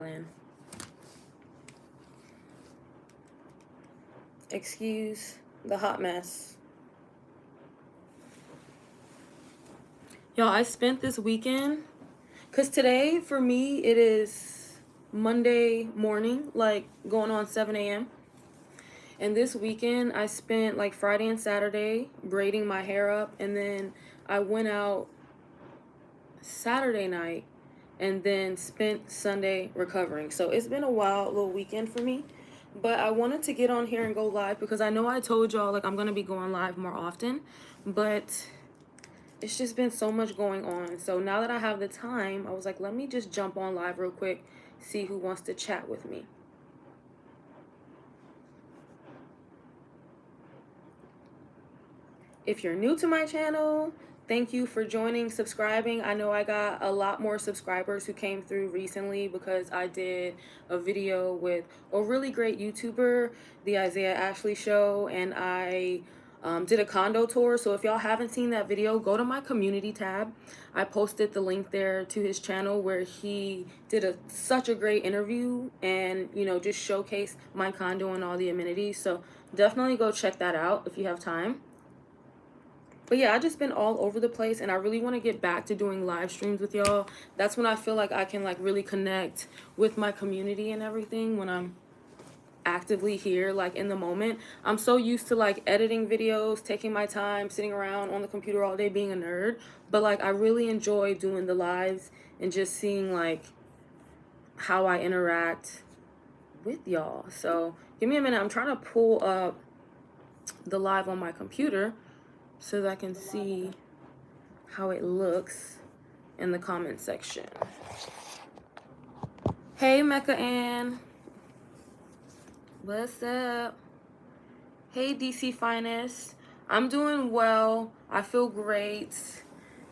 Thailand. Excuse the hot mess. Y'all, I spent this weekend, because today for me it is Monday morning, like going on 7 a.m. And this weekend I spent like Friday and Saturday braiding my hair up, and then I went out Saturday night and then spent Sunday recovering. So it's been a wild little weekend for me. But I wanted to get on here and go live because I know I told y'all like I'm going to be going live more often, but it's just been so much going on. So now that I have the time, I was like, let me just jump on live real quick, see who wants to chat with me. If you're new to my channel, thank you for joining, subscribing. I know I got a lot more subscribers who came through recently because I did a video with a really great YouTuber, the Isaiah Ashley Show, and I did a condo tour. So if y'all haven't seen that video, go to my community tab. I posted the link there to his channel where he did such a great interview and, you know, just showcased my condo and all the amenities. So definitely go check that out if you have time. But yeah, I just been all over the place, and I really want to get back to doing live streams with y'all. That's when I feel like I can like really connect with my community and everything, when I'm actively here, like in the moment. I'm so used to like editing videos, taking my time, sitting around on the computer all day being a nerd. But like I really enjoy doing the lives and just seeing like how I interact with y'all. So give me a minute. I'm trying to pull up the live on my computer so that I can see how it looks in the comment section. Hey, Mecca Ann. What's up? Hey, DC Finest. I'm doing well. I feel great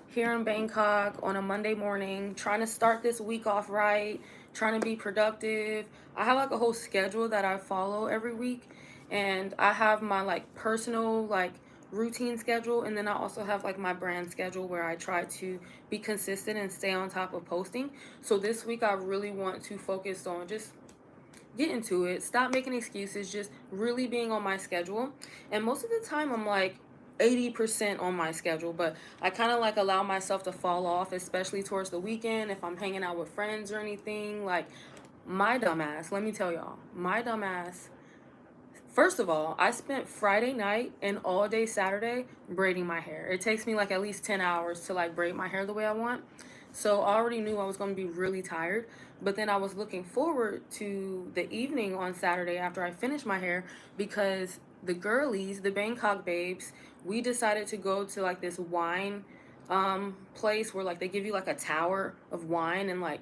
here in Bangkok on a Monday morning, trying to start this week off right, trying to be productive. I have like a whole schedule that I follow every week, and I have my like personal like routine schedule, and then I also have like my brand schedule where I try to be consistent and stay on top of posting. So this week I really want to focus on just getting to it, stop making excuses, just really being on my schedule. And most of the time I'm like 80% on my schedule, but I kind of like allow myself to fall off, especially towards the weekend if I'm hanging out with friends or anything. Like my dumbass, let me tell y'all, my dumbass. First of all, I spent Friday night and all day Saturday braiding my hair. It takes me like at least 10 hours to like braid my hair the way I want. So I already knew I was going to be really tired. But then I was looking forward to the evening on Saturday after I finished my hair, because the girlies, the Bangkok babes, we decided to go to like this wine place where like they give you like a tower of wine, and like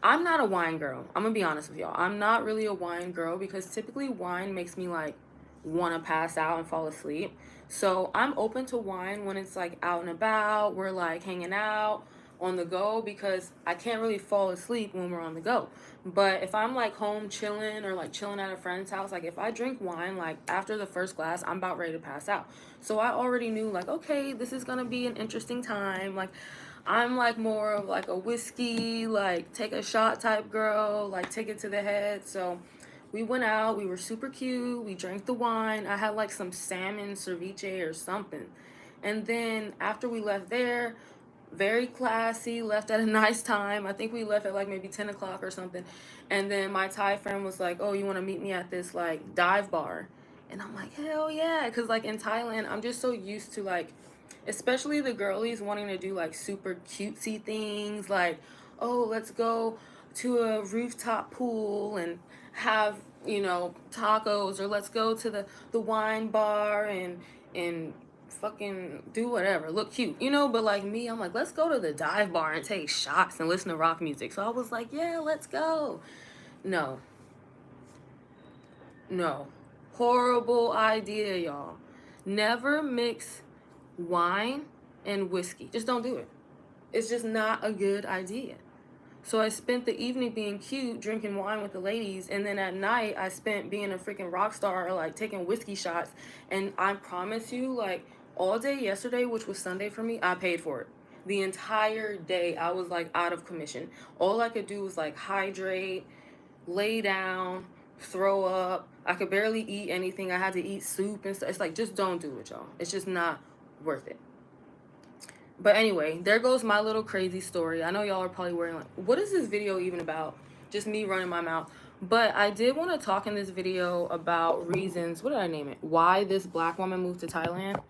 I'm not a wine girl. I'm gonna be honest with y'all. I'm not really a wine girl because typically wine makes me like want to pass out and fall asleep. So I'm open to wine when it's like out and about, we're like hanging out on the go, because I can't really fall asleep when we're on the go. But if I'm like home chilling or like chilling at a friend's house, like if I drink wine, like after the first glass, I'm about ready to pass out. So I already knew like, okay, this is gonna be an interesting time. Like I'm like more of like a whiskey, like take a shot type girl, like take it to the head. So we went out, we were super cute, we drank the wine. I had like some salmon ceviche or something. And then after we left there, very classy, left at a nice time. I think we left at like maybe 10 o'clock or something. And then my Thai friend was like, oh, you want to meet me at this like dive bar? And I'm like, hell yeah. Because like in Thailand, I'm just so used to like, especially the girlies wanting to do like super cutesy things. Like, oh, let's go to a rooftop pool and have, you know, tacos, or let's go to the wine bar and fucking do whatever, look cute, you know. But like me, I'm like, let's go to the dive bar and take shots and listen to rock music. So I was like, yeah, let's go. No, no, horrible idea, y'all. Never mix wine and whiskey. Just don't do it. It's just not a good idea. So I spent the evening being cute, drinking wine with the ladies, and then at night I spent being a freaking rock star, like taking whiskey shots. And I promise you, like all day yesterday, which was Sunday for me, I paid for it. The entire day I was like out of commission. All I could do was like hydrate, lay down, throw up. I could barely eat anything. I had to eat soup and stuff. It's like, just don't do it, y'all. It's just not worth it. But anyway, there goes my little crazy story. I know y'all are probably wondering, like, what is this video even about? Just me running my mouth. But I did want to talk in this video about reasons, what did I name it? Why this black woman moved to Thailand.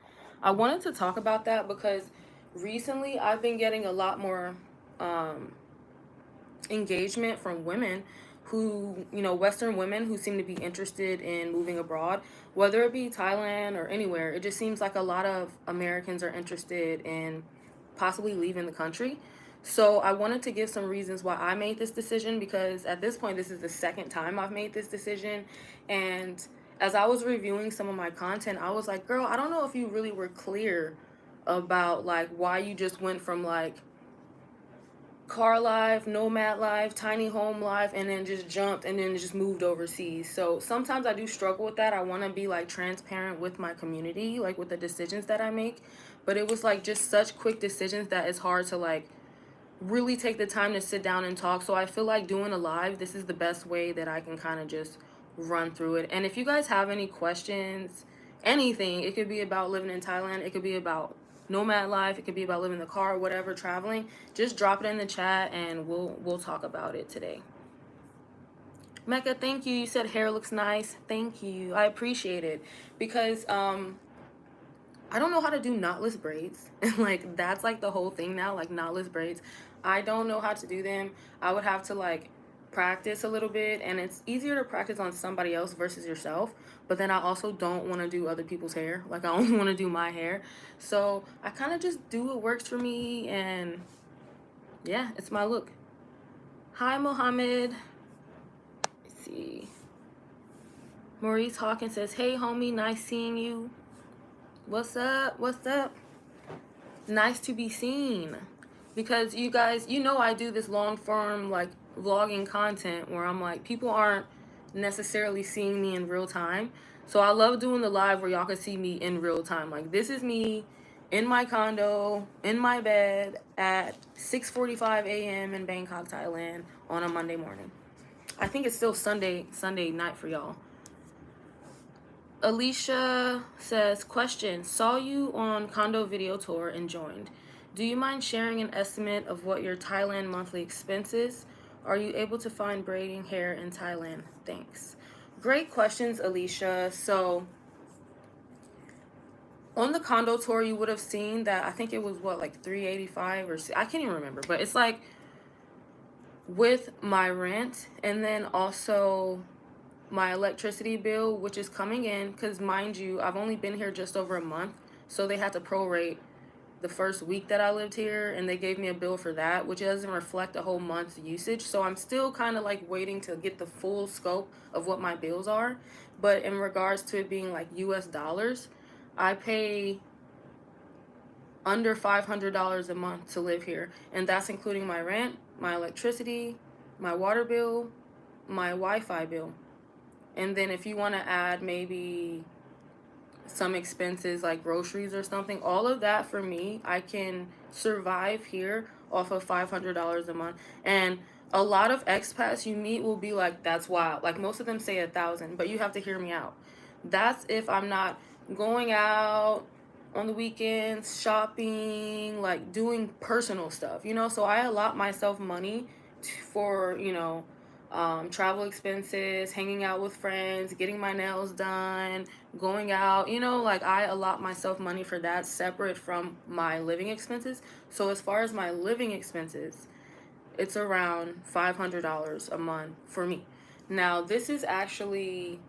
I wanted to talk about that because recently I've been getting a lot more engagement from women who, Western women who seem to be interested in moving abroad, whether it be Thailand or anywhere. It just seems like a lot of Americans are interested in possibly leaving the country. So I wanted to give some reasons why I made this decision, because at this point, this is the second time I've made this decision. And as I was reviewing some of my content, I was like, girl, I don't know if you really were clear about like why you just went from like car life, nomad life, tiny home life, and then just jumped and then just moved overseas. So sometimes I do struggle with that. I want to be like transparent with my community, like with the decisions that I make. But it was like just such quick decisions that it's hard to like really take the time to sit down and talk. So I feel like doing a live, this is the best way that I can kind of just run through it. And if you guys have any questions, anything, it could be about living in Thailand, it could be about nomad life, it could be about living in the car, whatever, traveling, just drop it in the chat and we'll talk about it today. Mecca, thank you. You said hair looks nice. Thank you. I appreciate it, because I don't know how to do knotless braids. And like that's like the whole thing now, like knotless braids. I don't know how to do them. I would have to like practice a little bit, and it's easier to practice on somebody else versus yourself. But then I also don't want to do other people's hair. Like I only want to do my hair. So I kind of just do what works for me, and yeah, it's my look. Hi, Mohammed. Let's see. Maurice Hawkins says, hey homie, nice seeing you. What's up? What's up? Nice to be seen. Because you guys, I do this long form like vlogging content where I'm like, people aren't necessarily seeing me in real time. So I love doing the live where y'all can see me in real time. Like this is me in my condo, in my bed at 6:45 a.m. in Bangkok, Thailand on a Monday morning. I think it's still Sunday night for y'all. Alicia says, question, saw you on condo video tour and joined. Do you mind sharing an estimate of what your Thailand monthly expense is? Are you able to find braiding hair in Thailand? Thanks. Great questions, Alicia. So on the condo tour, you would have seen that I think it was what, like $385 or I can't even remember, but it's like with my rent and then also my electricity bill, which is coming in, because mind you, I've only been here just over a month, so they had to prorate the first week that I lived here, and they gave me a bill for that, which doesn't reflect a whole month's usage. So I'm still kind of like waiting to get the full scope of what my bills are. But in regards to it being like US dollars, I pay under $500 a month to live here, and that's including my rent, my electricity, my water bill, my Wi-Fi bill. And then if you want to add maybe some expenses like groceries or something, all of that for me, I can survive here off of $500 a month. And a lot of expats you meet will be like, that's wild. Like most of them say 1,000, but you have to hear me out. That's if I'm not going out on the weekends, shopping, like doing personal stuff, So I allot myself money for, travel expenses, hanging out with friends, getting my nails done, going out, like I allot myself money for that separate from my living expenses. So as far as my living expenses, it's around $500 a month for me. Now, this is actually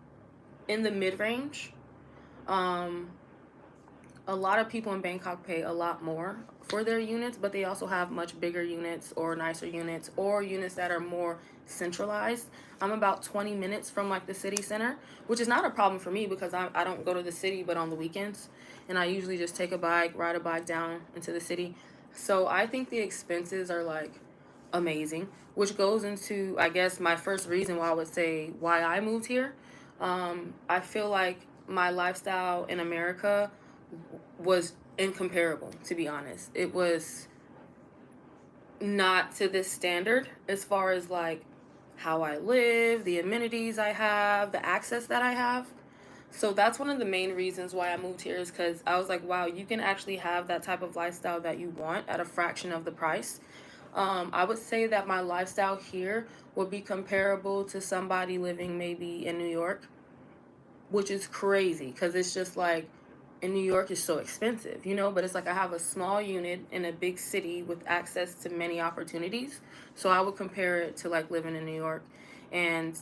in the mid-range. A lot of people in Bangkok pay a lot more for their units, but they also have much bigger units or nicer units or units that are more centralized. I'm about 20 minutes from like the city center, which is not a problem for me because I don't go to the city but on the weekends, and I usually just take a bike, ride a bike down into the city. So I think the expenses are like amazing, which goes into, I guess, my first reason why I would say why I moved here. I feel like my lifestyle in America was incomparable, to be honest. It was not to this standard as far as like how I live, the amenities I have, the access that I have. So that's one of the main reasons why I moved here, is because I was like, wow, you can actually have that type of lifestyle that you want at a fraction of the price. I would say that my lifestyle here would be comparable to somebody living maybe in New York, which is crazy because it's just like in New York is so expensive, you know, but it's like I have a small unit in a big city with access to many opportunities. So I would compare it to like living in New York. And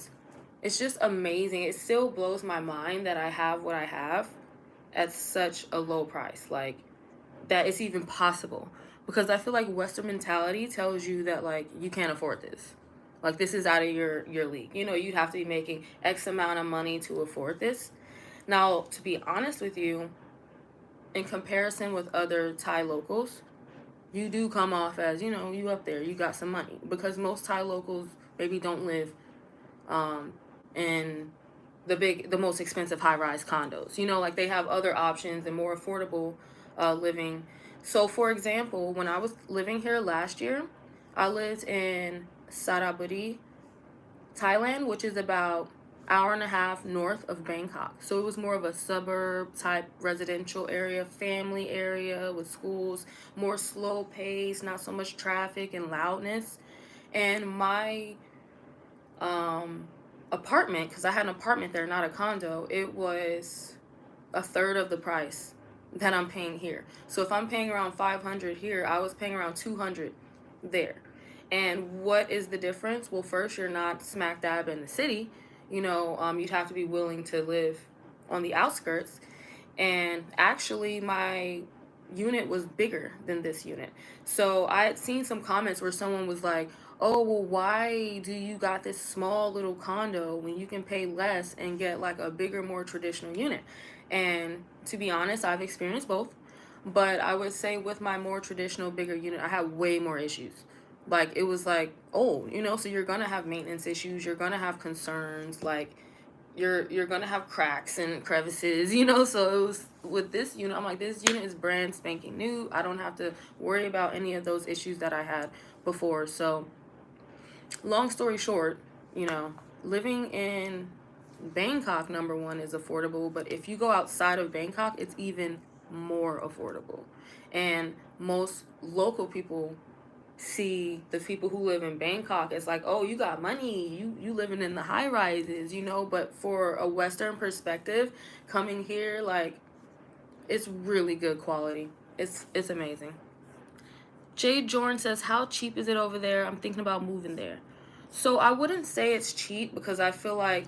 it's just amazing. It still blows my mind that I have what I have at such a low price. Like that it's even possible. Because I feel like Western mentality tells you that like you can't afford this. Like this is out of your league. You know, you'd have to be making X amount of money to afford this. Now, to be honest with you, in comparison with other Thai locals, you do come off as, you know, you up there, you got some money. Because most Thai locals maybe don't live um, in the most expensive high rise condos. You know, like they have other options and more affordable living. So, for example, when I was living here last year, I lived in Saraburi, Thailand, which is about hour and a half north of Bangkok. So it was more of a suburb type residential area, family area with schools, more slow pace, not so much traffic and loudness. And my um apartment, because I had an apartment there, not a condo, it was a third of the price that I'm paying here. So if I'm paying around 500 here, I was paying around 200 there. And what is the difference? Well, first, you're not smack dab in the city. You know, you'd have to be willing to live on the outskirts. And actually, my unit was bigger than this unit. So I had seen some comments where someone was like, oh, well, why do you got this small little condo when you can pay less and get like a bigger, more traditional unit? And to be honest, I've experienced both. But I would say with my more traditional, bigger unit, I had way more issues. Like it was like, oh, you know, so you're gonna have maintenance issues, you're gonna have concerns, like you're gonna have cracks and crevices, you know. So it was with this unit, I'm like, this unit is brand spanking new. I don't have to worry about any of those issues that I had before. So long story short, you know, living in Bangkok, number one, is affordable, but if you go outside of Bangkok, it's even more affordable. And most local people see the people who live in Bangkok as like, oh, you got money, you living in the high rises, you know. But for a Western perspective, coming here, like it's really good quality. It's amazing. Jade Jordan says, how cheap is it over there? I'm thinking about moving there. So I wouldn't say it's cheap because I feel like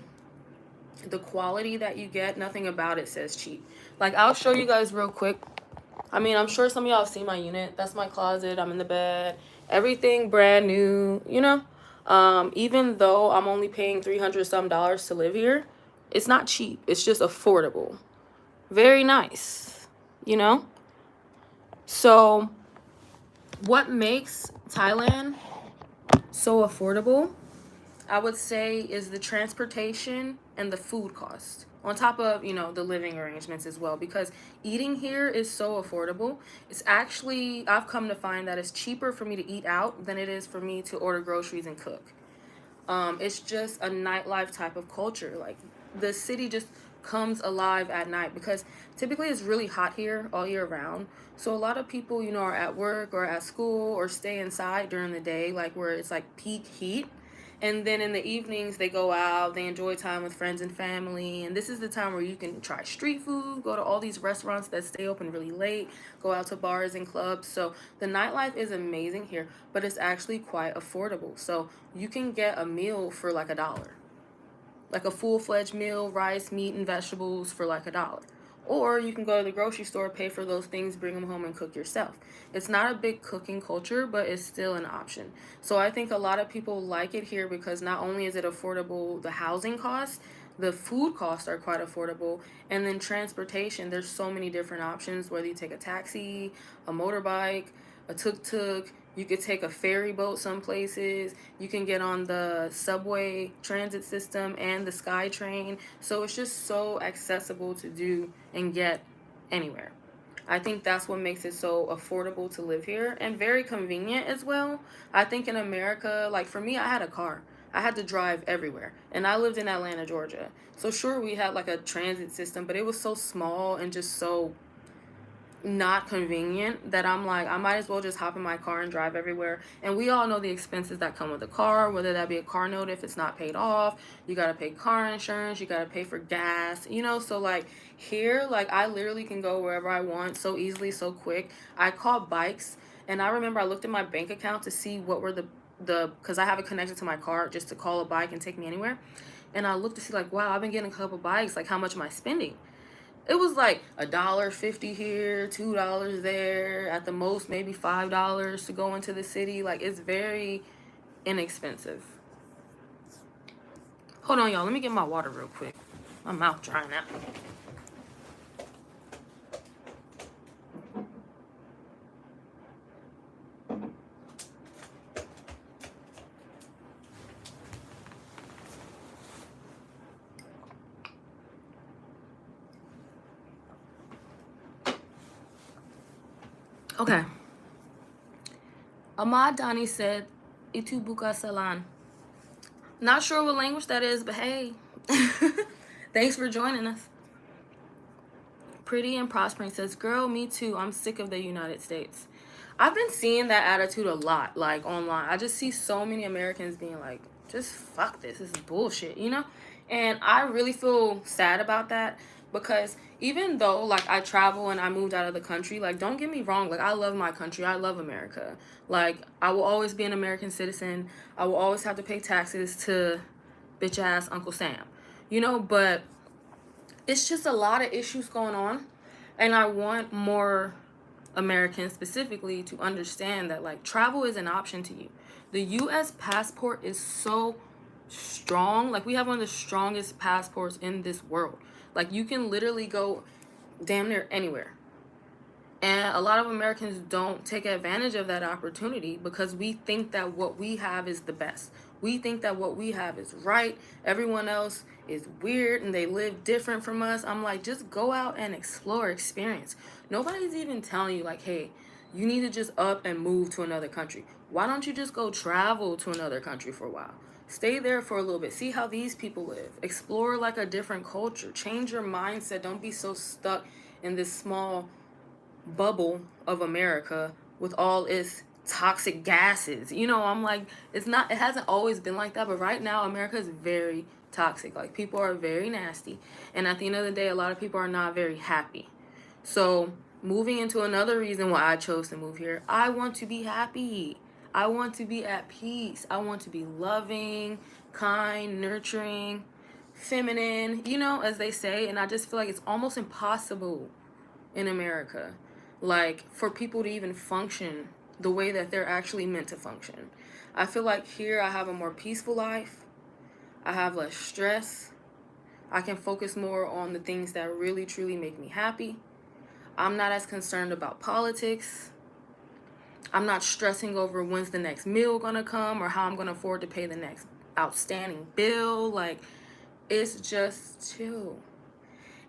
the quality that you get, nothing about it says cheap. Like I'll show you guys real quick. I mean, I'm sure some of y'all have seen my unit. That's my closet. I'm in the bed. Everything brand new, you know? Even though I'm only paying 300 some dollars to live here, it's not cheap. It's just affordable. Very nice, you know? So, what makes Thailand so affordable, I would say, is the transportation and the food cost. On top of, you know, the living arrangements as well. Because eating here is so affordable. It's actually, I've come to find that it's cheaper for me to eat out than it is for me to order groceries and cook. It's just a nightlife type of culture. Like the city just comes alive at night because typically it's really hot here all year round. So a lot of people, you know, are at work or at school or stay inside during the day, like where it's like peak heat. And then in the evenings, they go out, they enjoy time with friends and family. And this is the time where you can try street food, go to all these restaurants that stay open really late, go out to bars and clubs. So the nightlife is amazing here, but it's actually quite affordable. So you can get a meal for like $1, like a full-fledged meal, rice, meat, and vegetables for like $1. Or you can go to the grocery store, pay for those things, bring them home and cook yourself. It's not a big cooking culture, but it's still an option. So I think a lot of people like it here because not only is it affordable, the housing costs, the food costs are quite affordable, and then transportation, there's so many different options, whether you take a taxi, a motorbike, a tuk-tuk. You could take a ferry boat some places. You can get on the subway transit system and the SkyTrain. So it's just so accessible to do and get anywhere. I think that's what makes it so affordable to live here and very convenient as well. I think in America, like for me, I had a car. I had to drive everywhere. And I lived in Atlanta, Georgia. So sure, we had like a transit system, but it was so small and just so not convenient that I'm like, I might as well just hop in my car and drive everywhere. And we all know the expenses that come with a car, whether that be a car note if it's not paid off, you got to pay car insurance, you got to pay for gas, you know. So like here, like I literally can go wherever I want so easily, so quick. I call bikes, and I remember I looked at my bank account to see what were the because I have it connected to my car just to call a bike and take me anywhere. And I looked to see like, wow, I've been getting a couple bikes, like how much am I spending? It was like $1.50 here, $2 there, at the most maybe $5 to go into the city. Like it's very inexpensive. Hold on, y'all. Let me get my water real quick. My mouth drying out. Okay. Ahmad Dani said, Itu buka salan. Not sure what language that is, but hey. Thanks for joining us. Pretty and Prospering says, girl, me too. I'm sick of the United States. I've been seeing that attitude a lot, like online. I just see so many Americans being like, just fuck this. This is bullshit, you know? And I really feel sad about that because even though like I travel and I moved out of the country, like don't get me wrong, like I love my country. I love America. Like I will always be an American citizen. I will always have to pay taxes to bitch ass Uncle Sam, you know? But it's just a lot of issues going on, and I want more Americans specifically to understand that like travel is an option to you. The US passport is so strong. Like we have one of the strongest passports in this world. Like you can literally go damn near anywhere. And a lot of Americans don't take advantage of that opportunity because we think that what we have is the best. We think that what we have is right. Everyone else is weird and they live different from us. I'm like, just go out and explore, experience. Nobody's even telling you like, hey, you need to just up and move to another country. Why don't you just go travel to another country for a while? Stay there for a little bit. See how these people live. Explore like a different culture. Change your mindset. Don't be so stuck in this small bubble of America with all its toxic gases. You know, I'm like, it hasn't always been like that, but right now America is very toxic. Like people are very nasty. And at the end of the day, a lot of people are not very happy. So moving into another reason why I chose to move here, I want to be happy. I want to be at peace. I want to be loving, kind, nurturing, feminine, you know, as they say. And I just feel like it's almost impossible in America, like for people to even function the way that they're actually meant to function. I feel like here I have a more peaceful life. I have less stress. I can focus more on the things that really truly make me happy. I'm not as concerned about politics. I'm not stressing over when's the next meal gonna come or how I'm gonna afford to pay the next outstanding bill. Like it's just chill.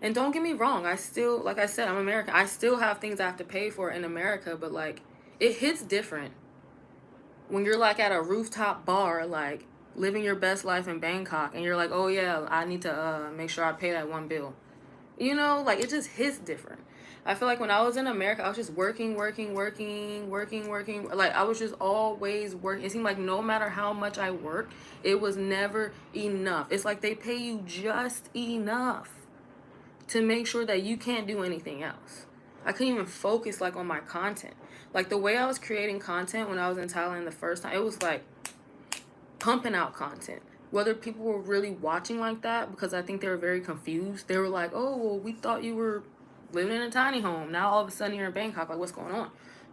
And don't get me wrong, I still, like I said, I'm American. I still have things I have to pay for in America, but like it hits different when you're like at a rooftop bar, like living your best life in Bangkok, and you're like, oh yeah, I need to make sure I pay that one bill. You know, like it just hits different. I feel like when I was in America, I was just working. Like I was just always working. It seemed like no matter how much I worked, it was never enough. It's like they pay you just enough to make sure that you can't do anything else. I couldn't even focus like on my content. Like the way I was creating content when I was in Thailand the first time, it was like pumping out content. Whether people were really watching like that, because I think they were very confused. They were like, oh, well, we thought you were living in a tiny home. Now all of a sudden you're in Bangkok. Like, what's going on?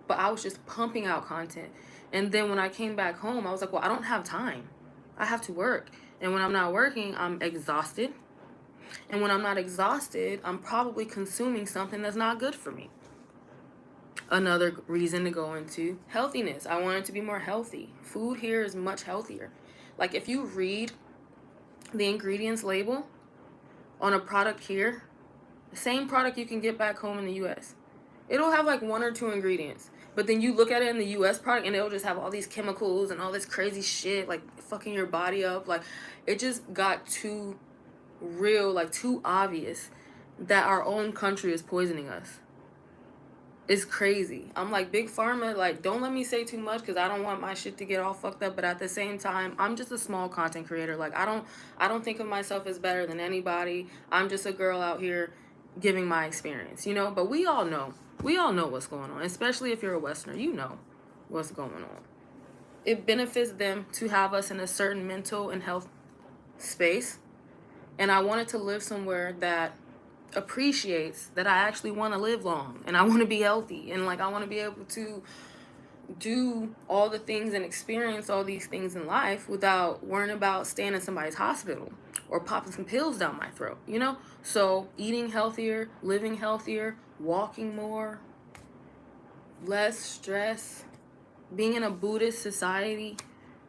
But I was just pumping out content. And then when I came back home, I was like, well, I don't have time. I have to work. And when I'm not working, I'm exhausted. And when I'm not exhausted, I'm probably consuming something that's not good for me. Another reason to go into healthiness. I wanted to be more healthy. Food here is much healthier. Like if you read the ingredients label on a product here, the same product you can get back home in the US. It'll have like 1 or 2 ingredients. But then you look at it in the US product and it'll just have all these chemicals and all this crazy shit, like fucking your body up. Like, it just got too real, like too obvious that our own country is poisoning us. It's crazy. I'm like, Big Pharma, like, don't let me say too much because I don't want my shit to get all fucked up. But at the same time, I'm just a small content creator. Like, I don't think of myself as better than anybody. I'm just a girl out here giving my experience, you know. But we all know what's going on, especially if you're a Westerner. You know what's going on. It benefits them to have us in a certain mental and health space, and I wanted to live somewhere that appreciates that I actually want to live long and I want to be healthy, and like I want to be able to do all the things and experience all these things in life without worrying about staying in somebody's hospital or popping some pills down my throat, you know? So eating healthier, living healthier, walking more, less stress, being in a Buddhist society,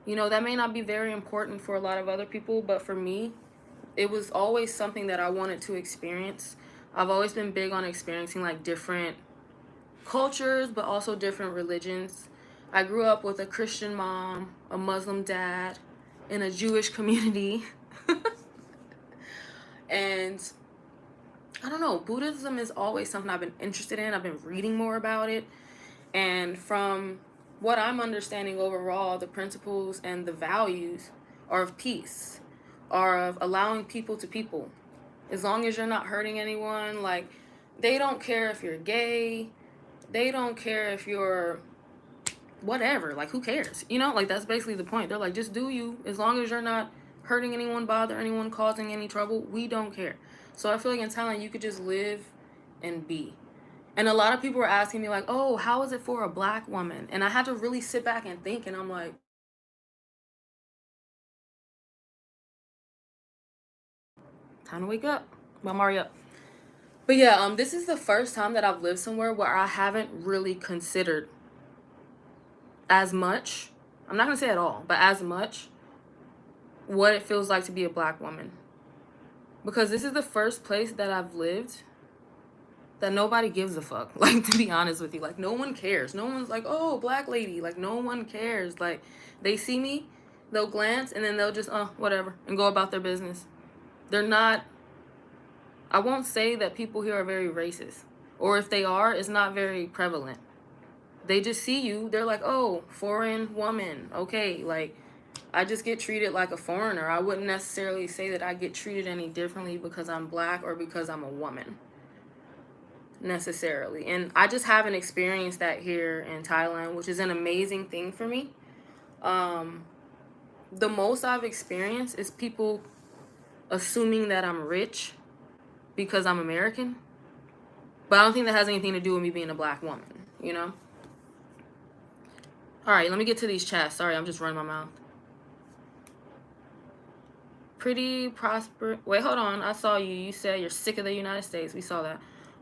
you know, that may not be very important for a lot of other people, but for me, it was always something that I wanted to experience. I've always been big on experiencing like different cultures, but also different religions. I grew up with a Christian mom, a Muslim dad, in a Jewish community. And I don't know, Buddhism is always something I've been interested in. I've been reading more about it. And from what I'm understanding overall, the principles and the values are of peace, are of allowing people to people. As long as you're not hurting anyone, like, they don't care if you're gay, they don't care if you're whatever, like, who cares? You know, like, that's basically the point. They're like, just do you. As long as you're not hurting anyone, bother anyone, causing any trouble, we don't care. So I feel like in Thailand, you could just live and be. And a lot of people were asking me, like, oh, how is it for a black woman? And I had to really sit back and think, and I'm like, time to wake up. Well, Mario. But yeah, this is the first time that I've lived somewhere where I haven't really considered as much, I'm not gonna say at all, but as much, what it feels like to be a black woman. Because this is the first place that I've lived that nobody gives a fuck. Like, to be honest with you, like, no one cares. No one's like, oh, black lady. Like, no one cares. Like, they see me, they'll glance, and then they'll just, whatever, and go about their business. They're not, I won't say that people here are very racist. Or if they are, it's not very prevalent. They just see you, they're like, oh, foreign woman. Okay, like, I just get treated like a foreigner. I wouldn't necessarily say that I get treated any differently because I'm black or because I'm a woman, necessarily. And I just haven't experienced that here in Thailand, which is an amazing thing for me. The most I've experienced is people assuming that I'm rich because I'm American. But I don't think that has anything to do with me being a black woman, you know? All right, let me get to these chats. Sorry, I'm just running my mouth. Pretty prosper. Wait, hold on. I saw you. You said you're sick of the United States. We saw that.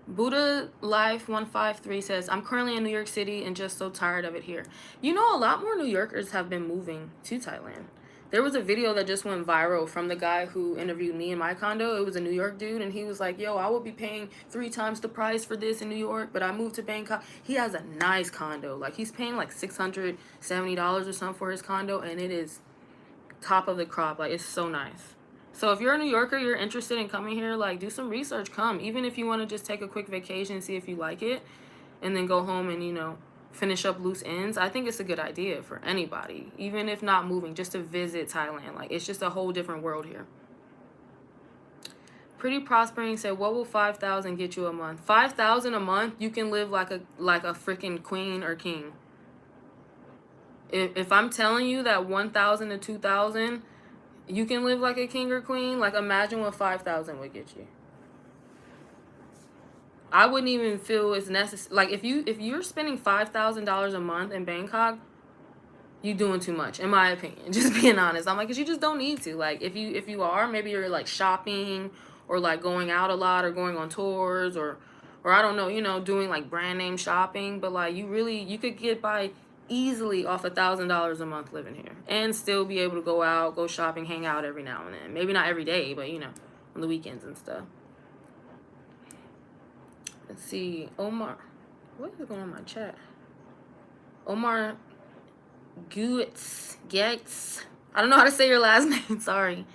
Buddha Life 153 says, I'm currently in New York City and just so tired of it here. You know, a lot more New Yorkers have been moving to Thailand. There was a video that just went viral from the guy who interviewed me in my condo. It was a New York dude, and he was like, yo, I would be paying 3 times the price for this in New York, but I moved to Bangkok. He has a nice condo. Like, he's paying like $670 or something for his condo, and it is top of the crop. Like, it's so nice. So if you're a New Yorker, you're interested in coming here, like, do some research, come. Even if you want to just take a quick vacation, see if you like it, and then go home and, you know, finish up loose ends. I think it's a good idea for anybody, even if not moving, just to visit Thailand. Like, it's just a whole different world here. Pretty Prospering said, what will 5,000 get you a month? 5,000 a month, you can live like a freaking queen or king. If I'm telling you that 1,000 to 2,000, you can live like a king or queen, like, imagine what 5,000 would get you. I wouldn't even feel it's necessary. Like, if you're spending $5,000 a month in Bangkok, you doing too much, in my opinion. Just being honest. I'm like, because you just don't need to. Like, if you are, maybe you're like shopping or like going out a lot or going on tours or I don't know, you know, doing like brand name shopping. But like, you could get by easily off $1,000 a month living here and still be able to go out, go shopping, hang out every now and then. Maybe not every day, but, you know, on the weekends and stuff. Let's see, Omar. What is going on in my chat? Omar Geets. I don't know how to say your last name. Sorry.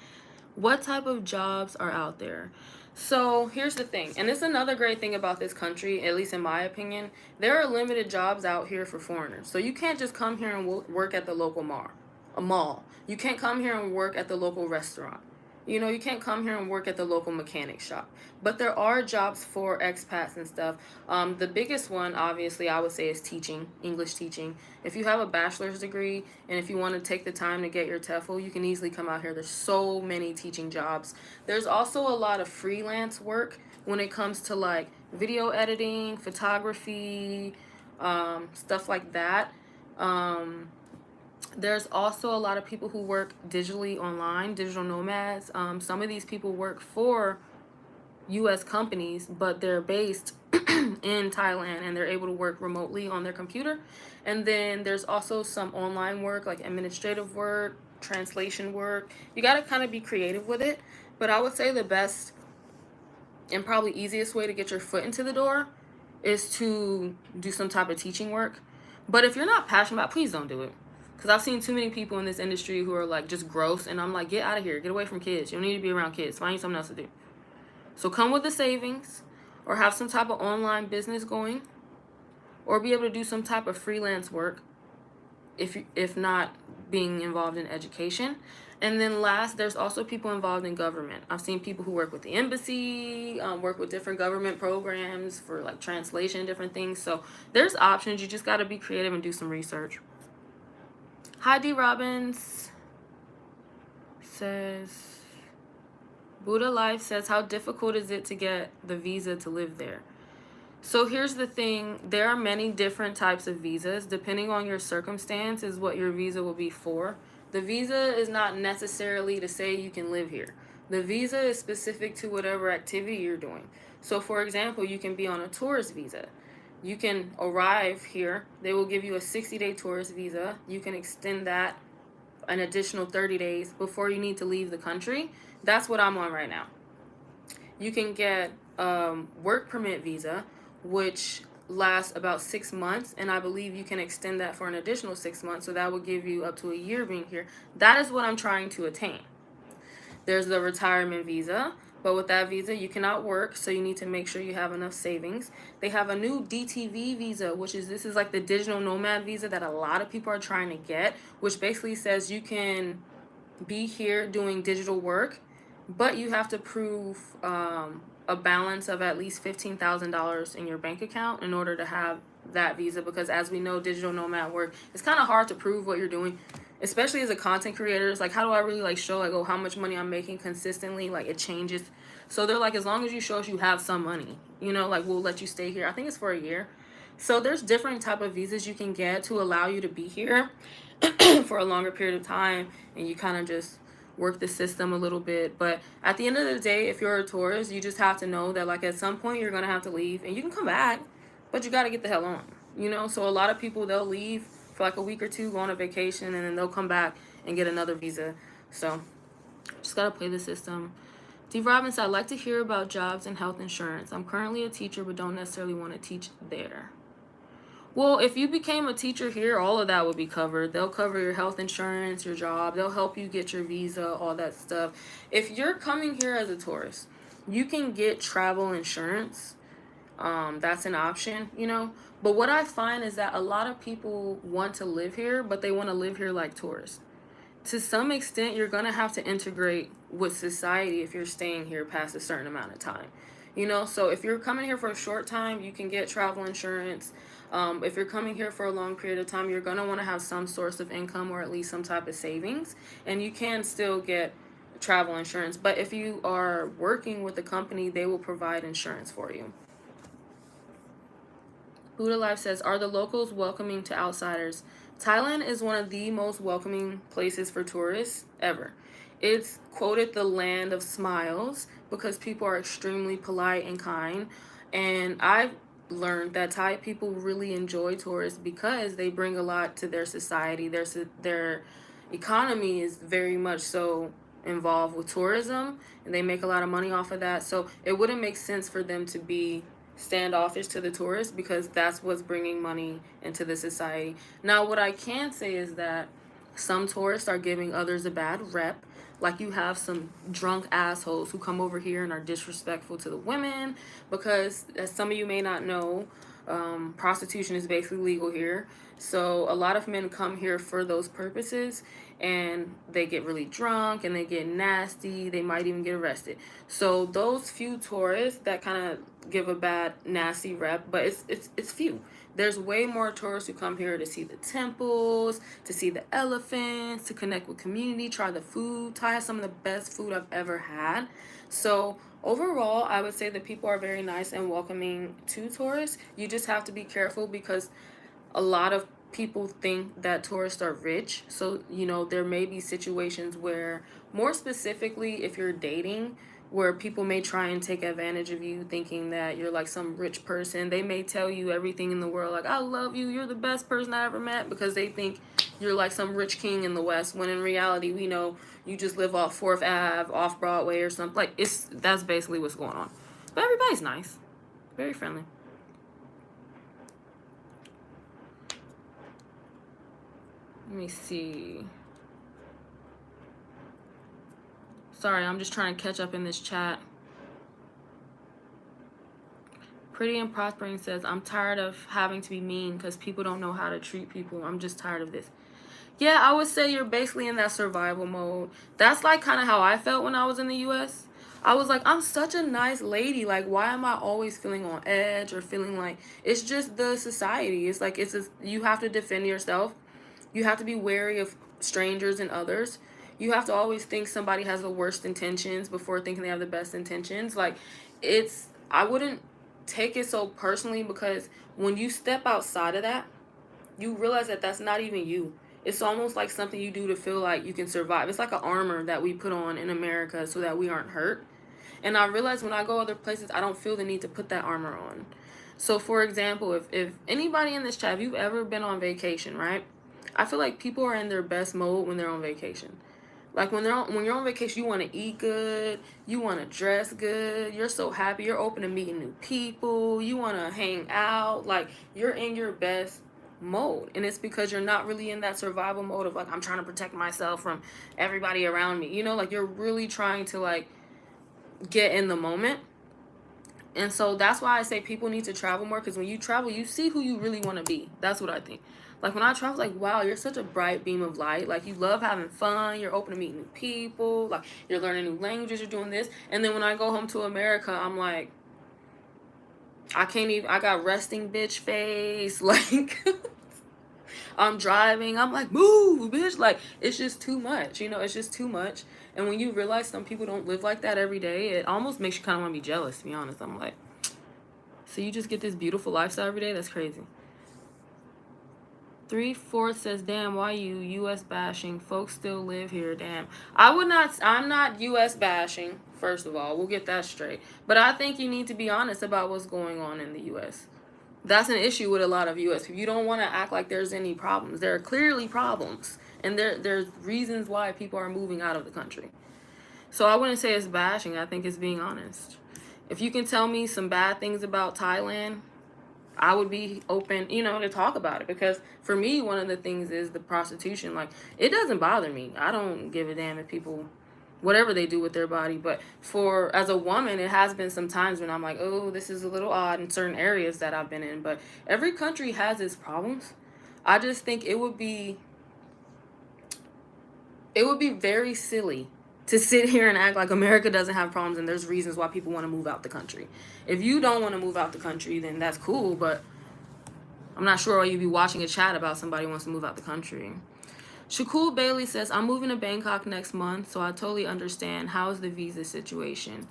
What type of jobs are out there? So here's the thing, and it's another great thing about this country, at least in my opinion. There are limited jobs out here for foreigners. So you can't just come here and work at the local mall. You can't come here and work at the local restaurant. You know, you can't come here and work at the local mechanic shop. But there are jobs for expats and stuff. The biggest one, obviously, I would say is teaching, English teaching. If you have a bachelor's degree and if you want to take the time to get your TEFL, you can easily come out here. There's so many teaching jobs. There's also a lot of freelance work when it comes to like video editing, photography, stuff like that. There's also a lot of people who work digitally online, digital nomads. Some of these people work for U.S. companies, but they're based in Thailand and they're able to work remotely on their computer. And then there's also some online work, like administrative work, translation work. You got to kind of be creative with it. But I would say the best and probably easiest way to get your foot into the door is to do some type of teaching work. But if you're not passionate about it, please don't do it. Because I've seen too many people in this industry who are like just gross, and I'm like, get out of here, get away from kids. You don't need to be around kids. Find you something else to do. So come with the savings, or have some type of online business going, or be able to do some type of freelance work if not being involved in education. And then last, there's also people involved in government. I've seen people who work with the embassy, work with different government programs for like translation, different things. So there's options. You just got to be creative and do some research. Hi, D. Robbins says, Buddha Life says, how difficult is it to get the visa to live there? So here's the thing. There are many different types of visas. Depending on your circumstance is what your visa will be for. The visa is not necessarily to say you can live here. The visa is specific to whatever activity you're doing. So for example, you can be on a tourist visa. You can arrive here. They will give you a 60-day tourist visa. You can extend that an additional 30 days before you need to leave the country. That's what I'm on right now. You can get work permit visa, which lasts about 6 months, and I believe you can extend that for an additional 6 months, so that will give you up to a year being here. That is what I'm trying to attain. There's the retirement visa, but with that visa you cannot work, so you need to make sure you have enough savings. They have a new DTV visa, this is like the digital nomad visa that a lot of people are trying to get, which basically says you can be here doing digital work, but you have to prove a balance of at least $15,000 in your bank account in order to have that visa, because as we know, digital nomad work, it's kind of hard to prove what you're doing, especially as a content creator. It's like, how do I really like show like, oh, how much money I'm making consistently? Like, it changes. So they're like, as long as you show us you have some money, you know, like, we'll let you stay here. I think it's for a year. So there's different type of visas you can get to allow you to be here for a longer period of time, and you kind of just work the system a little bit. But at the end of the day, if you're a tourist, you just have to know that like at some point you're gonna have to leave, and you can come back, but you got to get the hell on, you know. So a lot of people, they'll leave for like a week or two, go on a vacation, and then they'll come back and get another visa. So just gotta play the system. D. Robbins, I'd like to hear about jobs and health insurance. I'm currently a teacher, but don't necessarily want to teach there. Well, if you became a teacher here, all of that would be covered. They'll cover your health insurance, your job. They'll help you get your visa, all that stuff. If you're coming here as a tourist, you can get travel insurance. That's an option, you know. But what I find is that a lot of people want to live here, but they want to live here like tourists. To some extent, you're going to have to integrate with society if you're staying here past a certain amount of time. You know, so if you're coming here for a short time, you can get travel insurance. If you're coming here for a long period of time, you're going to want to have some source of income or at least some type of savings. And you can still get travel insurance. But if you are working with a company, they will provide insurance for you. Buddha Life says, are the locals welcoming to outsiders? Thailand is one of the most welcoming places for tourists ever. It's quoted the land of smiles because people are extremely polite and kind. And I've learned that Thai people really enjoy tourists because they bring a lot to their society. Their economy is very much so involved with tourism, and they make a lot of money off of that. So it wouldn't make sense for them to be standoffish to the tourists because that's what's bringing money into the society. Now, what I can say is that some tourists are giving others a bad rep. Like you have some drunk assholes who come over here and are disrespectful to the women because, as some of you may not know, prostitution is basically legal here. So a lot of men come here for those purposes, and they get really drunk and they get nasty. They might even get arrested. So those few tourists that kind of give a bad nasty rep, but it's few. There's way more tourists who come here to see the temples, to see the elephants, to connect with community, try the food. Thai has some of the best food I've ever had. So overall, I would say that people are very nice and welcoming to tourists. You just have to be careful because a lot of people think that tourists are rich. So, there may be situations where, more specifically, if you're dating, where people may try and take advantage of you thinking that you're like some rich person. They may tell you everything in the world, like, I love you, you're the best person I ever met, because they think you're like some rich king in the West, when in reality, we know you just live off 4th Ave, off Broadway or something. Like, that's basically what's going on. But everybody's nice, very friendly. Let me see. Sorry, I'm just trying to catch up in this chat. Pretty and Prospering says, I'm tired of having to be mean because people don't know how to treat people. I'm just tired of this. Yeah, I would say you're basically in that survival mode. That's like kind of how I felt when I was in the U.S. I was like, I'm such a nice lady. Like, why am I always feeling on edge or feeling like it's just the society? It's like you have to defend yourself. You have to be wary of strangers and others. You have to always think somebody has the worst intentions before thinking they have the best intentions. Like, I wouldn't take it so personally, because when you step outside of that, you realize that that's not even you. It's almost like something you do to feel like you can survive. It's like an armor that we put on in America so that we aren't hurt. And I realize when I go other places, I don't feel the need to put that armor on. So, for example, if anybody in this chat, if you've ever been on vacation, right? I feel like people are in their best mode when they're on vacation. Like when you're on vacation, you want to eat good, you want to dress good, you're so happy, you're open to meeting new people, you want to hang out, like you're in your best mode. And it's because you're not really in that survival mode of like, I'm trying to protect myself from everybody around me. Like you're really trying to like get in the moment. And so that's why I say people need to travel more, because when you travel, you see who you really want to be. That's what I think. Like, when I travel, like, wow, you're such a bright beam of light. Like, you love having fun. You're open to meeting new people. Like, you're learning new languages. You're doing this. And then when I go home to America, I'm like, I can't even, I got resting bitch face. Like, I'm driving. I'm like, move, bitch. Like, it's just too much. It's just too much. And when you realize some people don't live like that every day, it almost makes you kind of want to be jealous, to be honest. I'm like, so you just get this beautiful lifestyle every day? That's crazy. 3/4 says, damn, why you U.S. bashing? Folks still live here, damn. I'm not U.S. bashing, first of all. We'll get that straight. But I think you need to be honest about what's going on in the U.S. That's an issue with a lot of U.S. people. You don't want to act like there's any problems. There are clearly problems. And there's reasons why people are moving out of the country. So I wouldn't say it's bashing. I think it's being honest. If you can tell me some bad things about Thailand, I would be open, to talk about it. Because for me, one of the things is the prostitution. Like, it doesn't bother me. I don't give a damn if people, whatever they do with their body. But as a woman, it has been some times when I'm like, oh, this is a little odd in certain areas that I've been in. But every country has its problems. I just think it would be very silly to sit here and act like America doesn't have problems and there's reasons why people want to move out the country. If you don't want to move out the country, then that's cool, but I'm not sure why you'd be watching a chat about somebody who wants to move out the country. Shakul Bailey says, I'm moving to Bangkok next month, so I totally understand. How's the visa situation?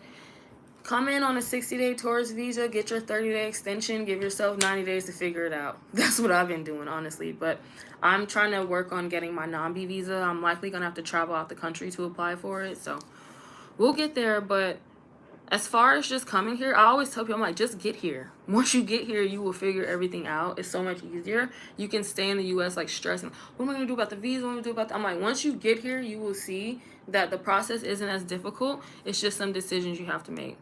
Come in on a 60-day tourist visa, get your 30-day extension, give yourself 90 days to figure it out. That's what I've been doing, honestly. But I'm trying to work on getting my Nambi visa. I'm likely going to have to travel out the country to apply for it. So we'll get there. But as far as just coming here, I always tell people, I'm like, just get here. Once you get here, you will figure everything out. It's so much easier. You can stay in the U.S. like stressing. What am I going to do about the visa? What am I going to do about that? I'm like, once you get here, you will see that the process isn't as difficult. It's just some decisions you have to make.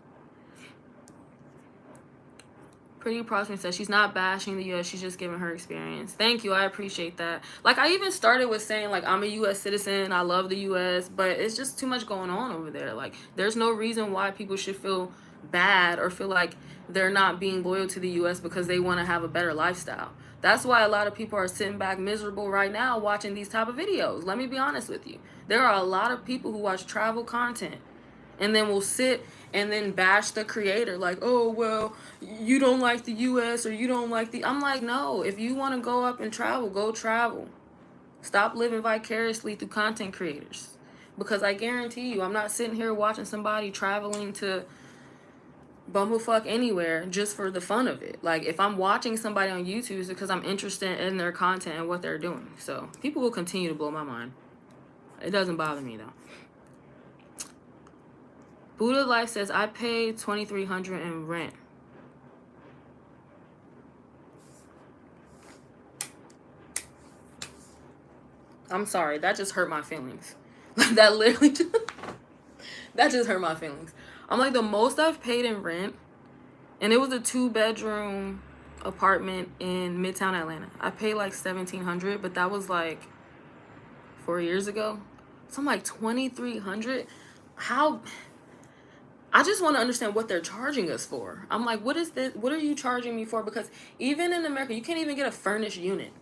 Pretty Prosperous says she's not bashing the U.S. She's just giving her experience. Thank you. I appreciate that. Like, I even started with saying, like, I'm a U.S. citizen. I love the U.S. But it's just too much going on over there. Like, there's no reason why people should feel bad or feel like they're not being loyal to the U.S. because they want to have a better lifestyle. That's why a lot of people are sitting back miserable right now watching these type of videos. Let me be honest with you. There are a lot of people who watch travel content and then will sit and then bash the creator like, oh, well, you don't like the US or you don't like the... I'm like, no, if you want to go up and travel, go travel. Stop living vicariously through content creators. Because I guarantee you, I'm not sitting here watching somebody traveling to bumblefuck anywhere just for the fun of it. Like, if I'm watching somebody on YouTube, it's because I'm interested in their content and what they're doing. So people will continue to blow my mind. It doesn't bother me though. Buddha Life says, I paid $2,300 in rent. I'm sorry, that just hurt my feelings. That literally just, that just hurt my feelings. I'm like, the most I've paid in rent, and it was a 2-bedroom apartment in Midtown Atlanta. I paid like $1,700, but that was like 4 years ago. So I'm like, $2,300? How... I just want to understand what they're charging us for. I'm like, what is this? What are you charging me for? Because even in America, you can't even get a furnished unit.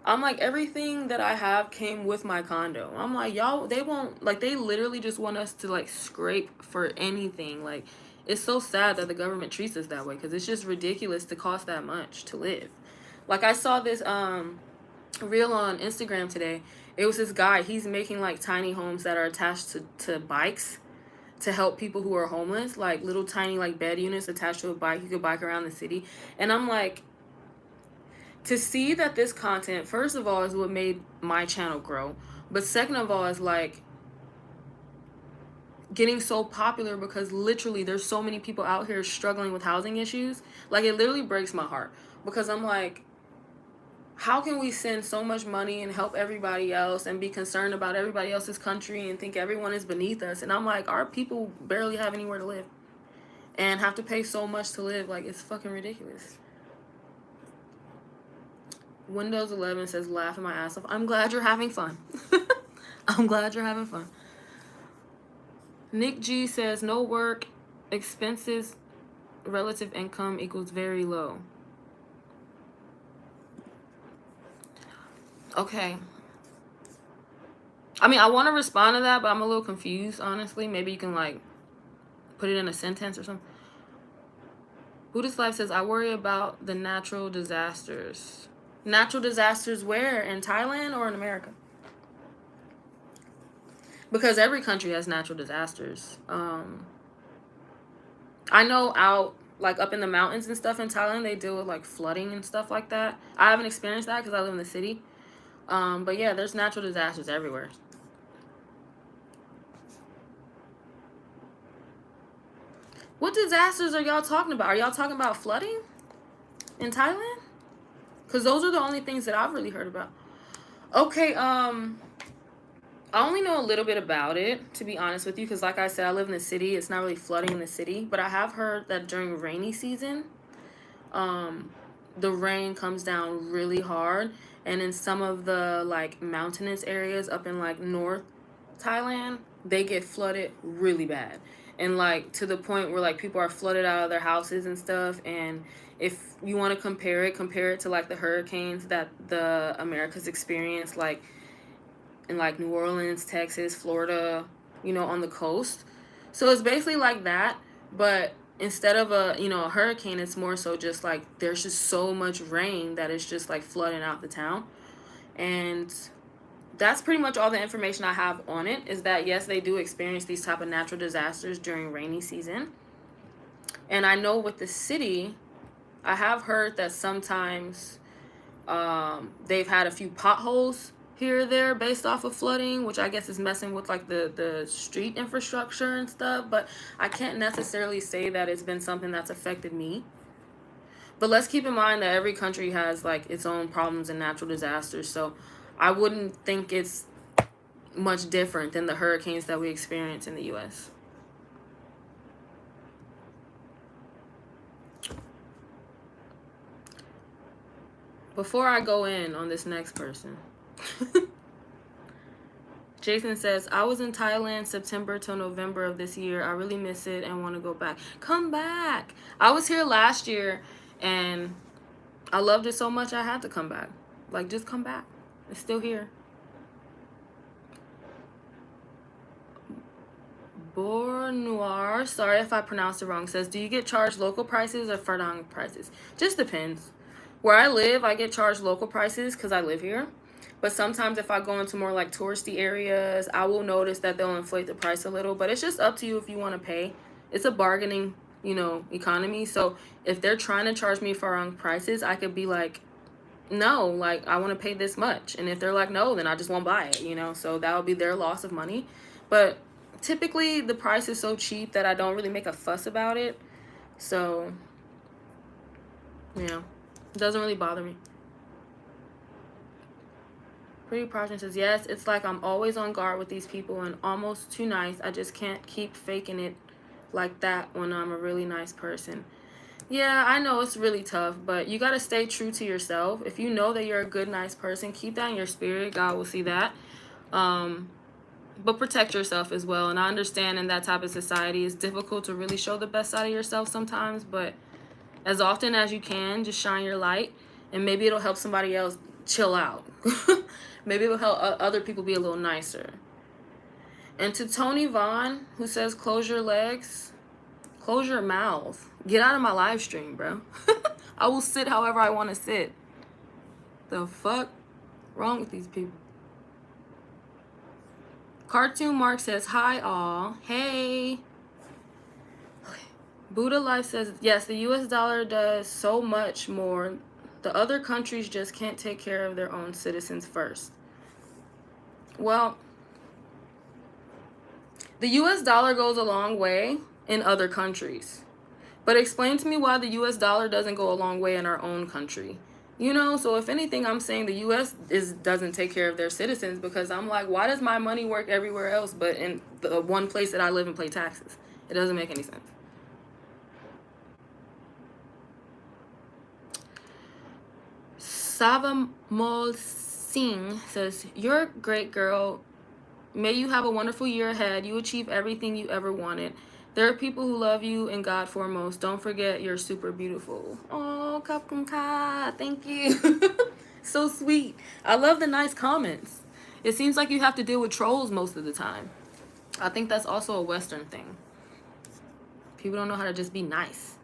I'm like, everything that I have came with my condo. I'm like, y'all, they won't, like, they literally just want us to, like, scrape for anything. Like, it's so sad that the government treats us that way because it's just ridiculous to cost that much to live. Like, I saw this reel on Instagram today. It was this guy. He's making, like, tiny homes that are attached to bikes to help people who are homeless, like little tiny like bed units attached to a bike. You could bike around the city. And I'm like, to see that this content, first of all, is what made my channel grow, but second of all is like getting so popular because literally there's so many people out here struggling with housing issues. Like, it literally breaks my heart because I'm like, how can we send so much money and help everybody else and be concerned about everybody else's country and think everyone is beneath us? And I'm like, our people barely have anywhere to live and have to pay so much to live. Like, it's fucking ridiculous. Windows 11 says, laughing my ass off. I'm glad you're having fun. I'm glad you're having fun. Nick G says, no work, expenses, relative income equals very low. Okay. I mean, I want to respond to that, but I'm a little confused, honestly. Maybe you can, like, put it in a sentence or something. Buddhist Life says, I worry about the natural disasters. Natural disasters where? In Thailand or in America? Because every country has natural disasters. I know out, like, up in the mountains and stuff in Thailand, they deal with, like, flooding and stuff like that. I haven't experienced that because I live in the city. But yeah, there's natural disasters everywhere. What disasters are y'all talking about? Are y'all talking about flooding in Thailand? Because those are the only things that I've really heard about. Okay, I only know a little bit about it, to be honest with you, because like I said, I live in the city. It's not really flooding in the city, but I have heard that during rainy season, the rain comes down really hard, and in some of the like mountainous areas up in like North Thailand, they get flooded really bad, and like to the point where like people are flooded out of their houses and stuff. And if you want to compare it to like the hurricanes that the Americas experienced, like in like New Orleans, Texas, Florida, you know, on the coast. So it's basically like that, but instead of a, you know, a hurricane, it's more so just like there's just so much rain that it's just like flooding out the town. And that's pretty much all the information I have on it, is that yes, they do experience these type of natural disasters during rainy season. And I know with the city, I have heard that sometimes they've had a few potholes here or there based off of flooding, which I guess is messing with like the street infrastructure and stuff. But I can't necessarily say that it's been something that's affected me. But let's keep in mind that every country has like its own problems and natural disasters. So I wouldn't think it's much different than the hurricanes that we experience in the U.S. before I go in on this next person. Jason says, I was in Thailand September till November of this year. I really miss it and want to go back. Come back. I was here last year and I loved it so much I had to come back. Like, just come back. It's still here. Noir, sorry if I pronounced it wrong, says, do you get charged local prices or Fardang prices? Just depends. Where I live, I get charged local prices because I live here. But sometimes if I go into more like touristy areas, I will notice that they'll inflate the price a little. But it's just up to you if you want to pay. It's a bargaining, economy. So if they're trying to charge me Fardang prices, I could be like, no, like I want to pay this much. And if they're like, no, then I just won't buy it, So that would be their loss of money. But typically the price is so cheap that I don't really make a fuss about it. So yeah, it doesn't really bother me. Pretty Progeny says, yes, it's like I'm always on guard with these people and almost too nice. I just can't keep faking it like that when I'm a really nice person. Yeah, I know it's really tough, but you got to stay true to yourself. If you know that you're a good, nice person, keep that in your spirit. God will see that. But protect yourself as well. And I understand in that type of society, it's difficult to really show the best side of yourself sometimes. But as often as you can, just shine your light. And maybe it'll help somebody else chill out. Maybe it'll help other people be a little nicer. And to Tony Vaughn, who says, close your legs, close your mouth. Get out of my live stream, bro. I will sit however I want to sit. The fuck wrong with these people? Cartoon Mark says, hi all. Hey. Buddha Life says, yes, the US dollar does so much more. The other countries just can't take care of their own citizens first. Well, the US dollar goes a long way in other countries. But explain to me why the US dollar doesn't go a long way in our own country. So if anything, I'm saying the US doesn't take care of their citizens, because I'm like, why does my money work everywhere else but in the one place that I live and pay taxes? It doesn't make any sense. Savamol Singh says, you're a great girl. May you have a wonderful year ahead. You achieve everything you ever wanted. There are people who love you and God foremost. Don't forget you're super beautiful. Oh, Kapkun Ka. Thank you. So sweet. I love the nice comments. It seems like you have to deal with trolls most of the time. I think that's also a Western thing. People don't know how to just be nice.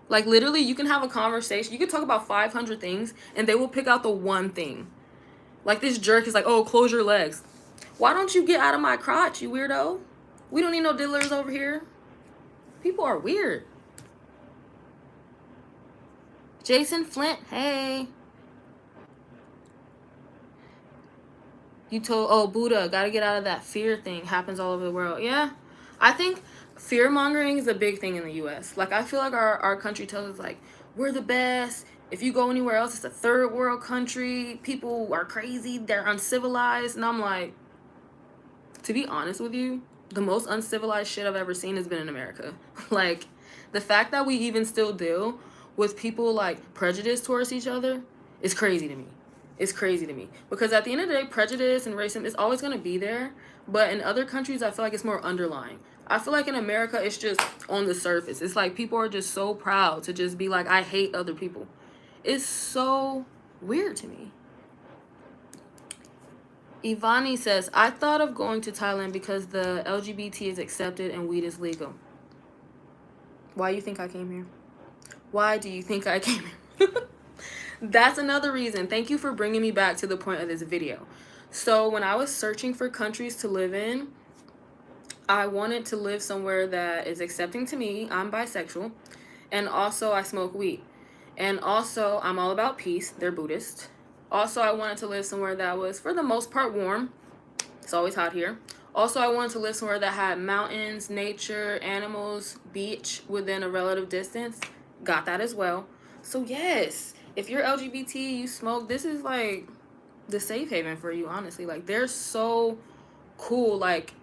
Like, literally, you can have a conversation. You can talk about 500 things, and they will pick out the one thing. Like, this jerk is like, oh, close your legs. Why don't you get out of my crotch, you weirdo? We don't need no diddlers over here. People are weird. Jason Flint, hey. You told, Buddha, gotta get out of that fear thing. Happens all over the world. Yeah. I think fear-mongering is a big thing in the U.S. Like, I feel like our country tells us, like, we're the best. If you go anywhere else, it's a third world country. People are crazy. They're uncivilized. And I'm like, to be honest with you, the most uncivilized shit I've ever seen has been in America. Like, the fact that we even still deal with people, like, prejudice towards each other is crazy to me. It's crazy to me. Because at the end of the day, prejudice and racism is always going to be there. But in other countries, I feel like it's more underlying. I feel like in America, it's just on the surface. It's like people are just so proud to just be like, I hate other people. It's so weird to me. Ivani says, I thought of going to Thailand because the LGBT is accepted and weed is legal. Why do you think I came here? Why do you think I came here? That's another reason. Thank you for bringing me back to the point of this video. So when I was searching for countries to live in, I wanted to live somewhere that is accepting to me. I'm bisexual. And also I smoke weed. And also I'm all about peace. They're Buddhist. Also, I wanted to live somewhere that was, for the most part, warm. It's always hot here. Also, I wanted to live somewhere that had mountains, nature, animals, beach within a relative distance. Got that as well. So, yes, if you're LGBT, you smoke, this is, like, the safe haven for you, honestly. Like, they're so cool. Like,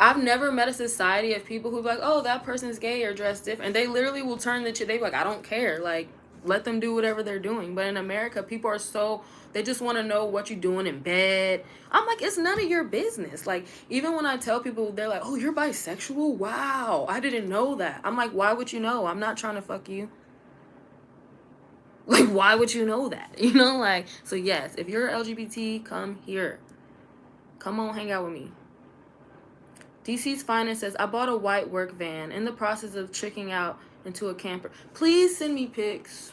I've never met a society of people who's like, oh, that person's gay or dressed different. And they literally will turn the chick. They be like, I don't care. Like, let them do whatever they're doing. But in America, people are so, they just want to know what you're doing in bed. I'm like, it's none of your business. Like, even when I tell people, they're like, oh, you're bisexual? Wow, I didn't know that. I'm like, why would you know? I'm not trying to fuck you. Like, why would you know that? You know, like, so yes, if you're LGBT, come here. Come on, hang out with me. DC's Finest says, I bought a white work van in the process of tricking out into a camper. Please send me pics.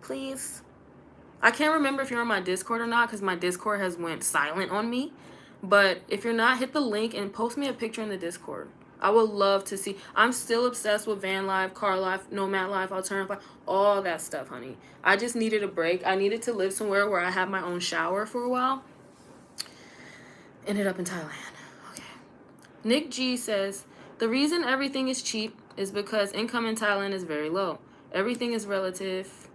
Please. I can't remember if you're on my Discord or not, because my Discord has went silent on me. But if you're not, hit the link and post me a picture in the Discord. I would love to see. I'm still obsessed with van life, car life, nomad life, alternative life, all that stuff, honey. I just needed a break. I needed to live somewhere where I have my own shower for a while. Ended up in Thailand. Okay. Nick G says, the reason everything is cheap is because income in Thailand is very low. Everything is relative.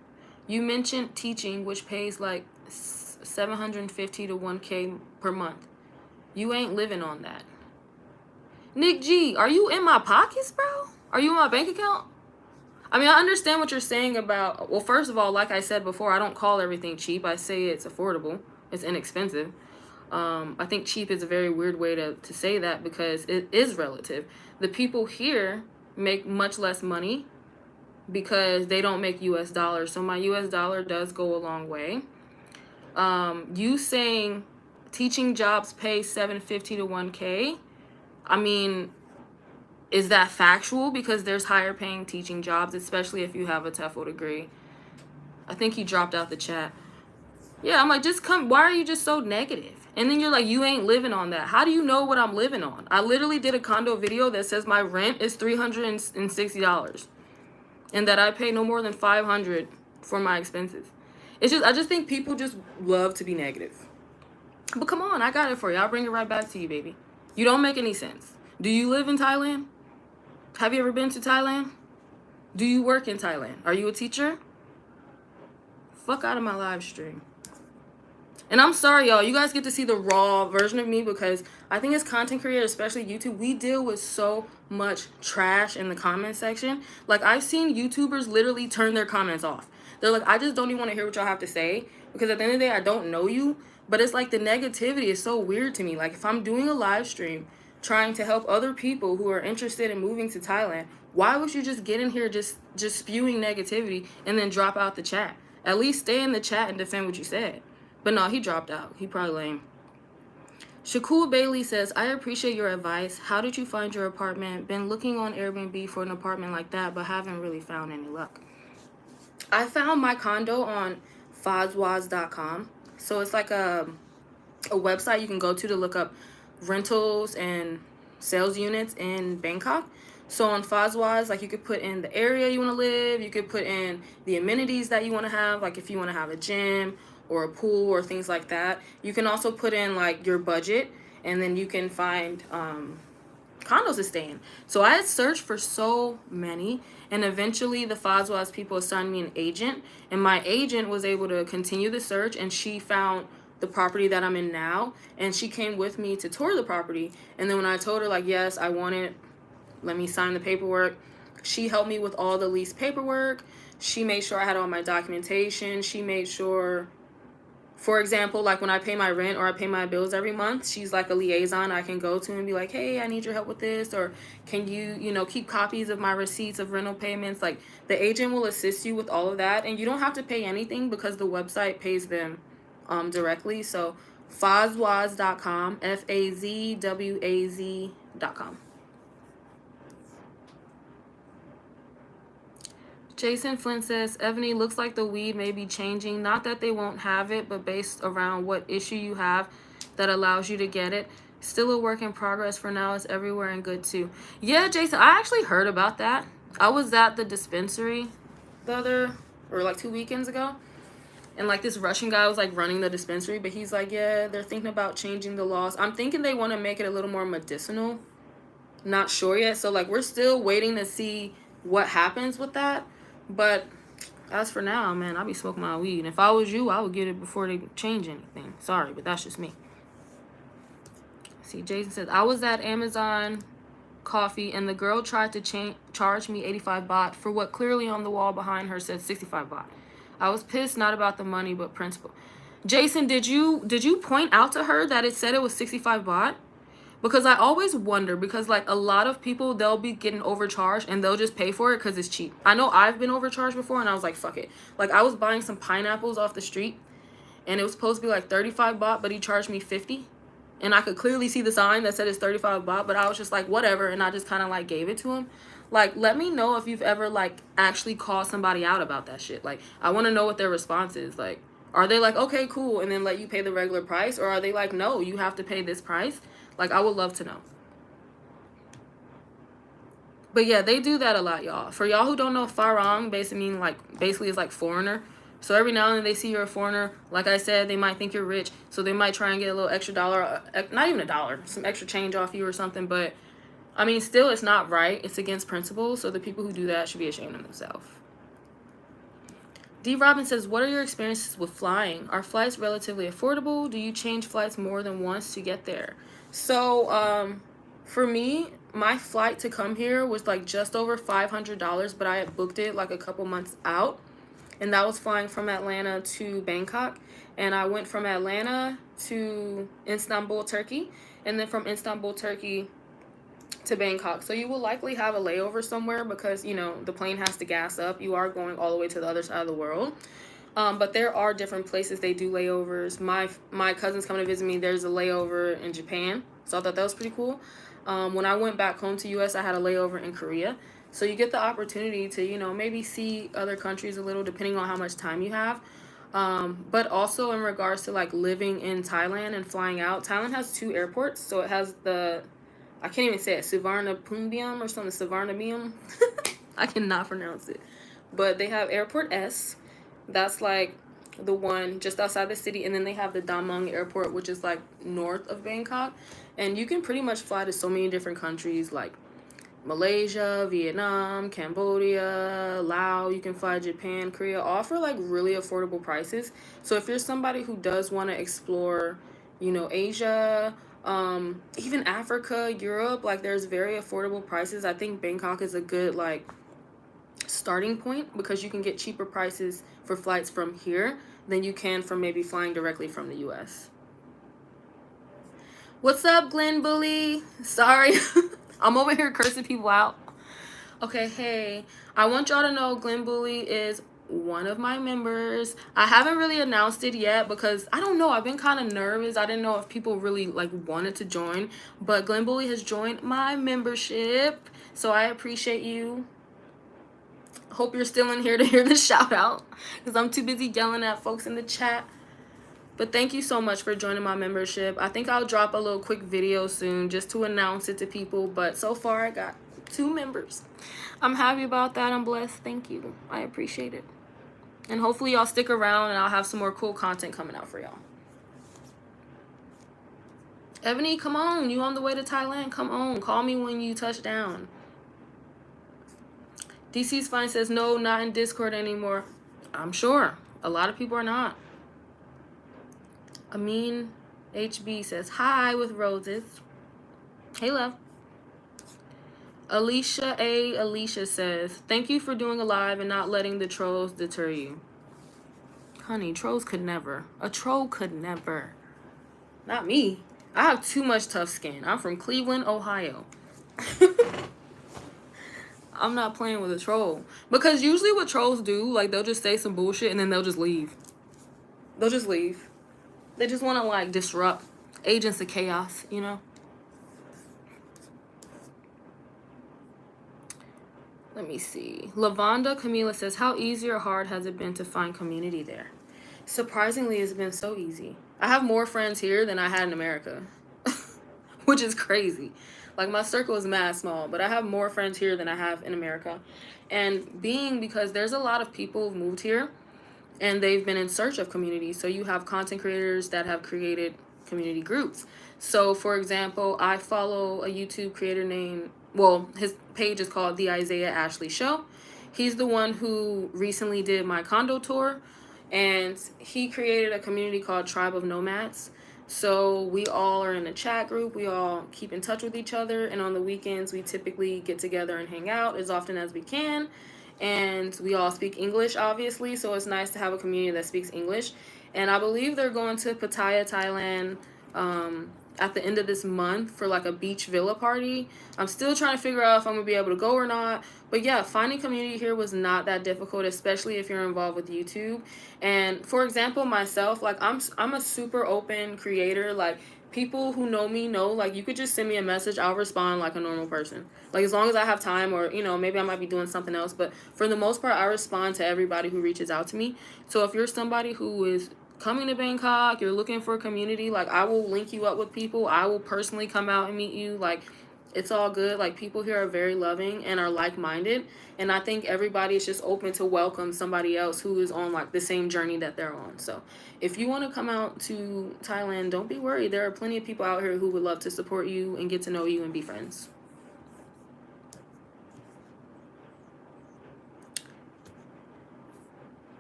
You mentioned teaching, which pays like $750 to $1K per month. You ain't living on that. Nick G, are you in my pockets, bro? Are you in my bank account? I mean, I understand what you're saying about, well, first of all, like I said before, I don't call everything cheap. I say it's affordable. It's inexpensive. I think cheap is a very weird way to say that, because it is relative. The people here make much less money because they don't make US dollars. So my US dollar does go a long way. You saying teaching jobs pay $750 to $1K, I mean, is that factual? Because there's higher paying teaching jobs, especially if you have a TEFL degree. I think he dropped out the chat. Yeah, I'm like, just come. Why are you just so negative? And then you're like, you ain't living on that. How do you know what I'm living on? I literally did a condo video that says my rent is $360 and that I pay no more than $500 for my expenses. It's just, I just think people just love to be negative. But come on, I got it for you. I'll bring it right back to you, baby. You don't make any sense. Do you live in Thailand? Have you ever been to Thailand? Do you work in Thailand? Are you a teacher? Fuck out of my live stream. And I'm sorry, y'all. You guys get to see the raw version of me, because I think as content creators, especially YouTube, we deal with so much trash in the comment section. Like, I've seen YouTubers literally turn their comments off. They're like, I just don't even want to hear what y'all have to say, because at the end of the day, I don't know you. But it's like the negativity is so weird to me. Like, if I'm doing a live stream trying to help other people who are interested in moving to Thailand, why would you just get in here just spewing negativity and then drop out the chat? At least stay in the chat and defend what you said. But no, he dropped out. He probably lame. Shakur Bailey says, I appreciate your advice. How did you find your apartment? Been looking on Airbnb for an apartment like that, but haven't really found any luck. I found my condo on fazwaz.com. So it's like a website you can go to look up rentals and sales units in Bangkok. So on Fazwaz, like, you could put in the area you want to live. You could put in the amenities that you want to have, like if you want to have a gym or a pool or things like that. You can also put in like your budget, and then you can find condos to stay in. So I had searched for so many, and eventually the Fazwaz people assigned me an agent, and my agent was able to continue the search, and she found the property that I'm in now, and she came with me to tour the property. And then when I told her, like, yes, I want it, let me sign the paperwork, she helped me with all the lease paperwork. She made sure I had all my documentation. She made sure, for example, like when I pay my rent or I pay my bills every month, she's like a liaison I can go to and be like, hey, I need your help with this, or can you, keep copies of my receipts of rental payments? Like, the agent will assist you with all of that, and you don't have to pay anything because the website pays them directly. So fazwaz.com, fazwaz.com. Jason Flint says, Ebony, looks like the weed may be changing. Not that they won't have it, but based around what issue you have that allows you to get it. Still a work in progress for now. It's everywhere and good too. Yeah, Jason, I actually heard about that. I was at the dispensary like 2 weekends ago. And like this Russian guy was like running the dispensary, but he's like, yeah, they're thinking about changing the laws. I'm thinking they want to make it a little more medicinal. Not sure yet. So like, we're still waiting to see what happens with that. But as for now, man, I'll be smoking my weed. And if I was you, I would get it before they change anything. Sorry, but that's just me. See, Jason says, I was at Amazon coffee, and the girl tried to charge me 85 baht for what clearly on the wall behind her said 65 baht. I was pissed, not about the money, but principle. Jason, did you point out to her that it said it was 65 baht? Because I always wonder, because like a lot of people, they'll be getting overcharged and they'll just pay for it because it's cheap. I know I've been overcharged before and I was like, fuck it. Like I was buying some pineapples off the street and it was supposed to be like 35 baht, but he charged me 50. And I could clearly see the sign that said it's 35 baht, but I was just like, whatever. And I just kind of like gave it to him. Like, let me know if you've ever like actually called somebody out about that shit. Like, I want to know what their response is. Like, are they like, okay, cool, and then let you pay the regular price? Or are they like, no, you have to pay this price? Like, I would love to know. But yeah, they do that a lot, y'all. For y'all who don't know, farang basically is like foreigner. So every now and then they see you're a foreigner. Like I said, they might think you're rich. So they might try and get a little extra dollar, not even a dollar, some extra change off you or something. But I mean, still, it's not right. It's against principle. So the people who do that should be ashamed of themselves. D. Robin says, what are your experiences with flying? Are flights relatively affordable? Do you change flights more than once to get there? So, for me, my flight to come here was like just over $500, but I had booked it like a couple months out. And that was flying from Atlanta to Bangkok. And I went from Atlanta to Istanbul, Turkey. And then from Istanbul, Turkey to Bangkok. So you will likely have a layover somewhere because, you know, the plane has to gas up. You are going all the way to the other side of the world. But there are different places they do layovers. My cousin's coming to visit me. There's a layover in Japan. So I thought that was pretty cool. When I went back home to US, I had a layover in Korea. So you get the opportunity to, you know, maybe see other countries a little depending on how much time you have. But also in regards to like living in Thailand and flying out, Thailand has 2 airports. So it has I can't even say it, Suvarnabhumi or something, Suvarnabhumi. I cannot pronounce it. But they have Airport S. That's like the one just outside the city. And then they have the Damang Airport, which is like north of Bangkok. And you can pretty much fly to so many different countries like Malaysia, Vietnam, Cambodia, Laos. You can fly Japan, Korea, all for like really affordable prices. So if you're somebody who does want to explore, you know, Asia, even Africa, Europe, like there's very affordable prices. I think Bangkok is a good like starting point because you can get cheaper prices for flights from here than you can from maybe flying directly from the US. What's up, Glenn Bully? Sorry. I'm over here cursing people out. Okay, hey. I want y'all to know Glenn Bully is one of my members. I haven't really announced it yet because I don't know. I've been kind of nervous. I didn't know if people really like wanted to join. But Glenn Bully has joined my membership. So I appreciate you. Hope you're still in here to hear the shout out because I'm too busy yelling at folks in the chat. But thank you so much for joining my membership. I think I'll drop a little quick video soon just to announce it to people. But so far, I got 2 members. I'm happy about that. I'm blessed. Thank you. I appreciate it. And hopefully y'all stick around and I'll have some more cool content coming out for y'all. Ebony, come on. You on the way to Thailand? Come on. Call me when you touch down. DC's Fine says, no, not in Discord anymore. I'm sure. A lot of people are not. Amin HB says, hi with roses. Hey, love. Alicia says, thank you for doing a live and not letting the trolls deter you. Honey, trolls could never. A troll could never. Not me. I have too much tough skin. I'm from Cleveland, Ohio. I'm not playing with a troll. Because usually what trolls do, like they'll just say some bullshit and then they'll just leave. They'll just leave. They just want to like disrupt. Agents of chaos, you know? Let me see. Lavonda Camila says, how easy or hard has it been to find community there? Surprisingly, it's been so easy. I have more friends here than I had in America. Which is crazy. Like, my circle is mad small, but I have more friends here than I have in America. And because there's a lot of people who've moved here, and they've been in search of community. So you have content creators that have created community groups. So, for example, I follow a YouTube creator named, well, his page is called The Isaiah Ashley Show. He's the one who recently did my condo tour, and he created a community called Tribe of Nomads. So we all are in a chat group. We all keep in touch with each other. And on the weekends, we typically get together and hang out as often as we can. And we all speak English, obviously. So it's nice to have a community that speaks English. And I believe they're going to Pattaya, Thailand, at the end of this month for like a beach villa party. I'm still trying to figure out if I'm gonna be able to go or not. But yeah, finding community here was not that difficult, especially if you're involved with YouTube. And for example, myself, like I'm a super open creator. Like people who know me know, like you could just send me a message, I'll respond like a normal person. Like as long as I have time, or maybe I might be doing something else, but for the most part I respond to everybody who reaches out to me. So if you're somebody who is coming to Bangkok, you're looking for a community, like I will link you up with people. I will personally come out and meet you. Like it's all good. Like people here are very loving and are like-minded, and I think everybody is just open to welcome somebody else who is on like the same journey that they're on. So if you want to come out to Thailand, don't be worried. There are plenty of people out here who would love to support you and get to know you and be friends.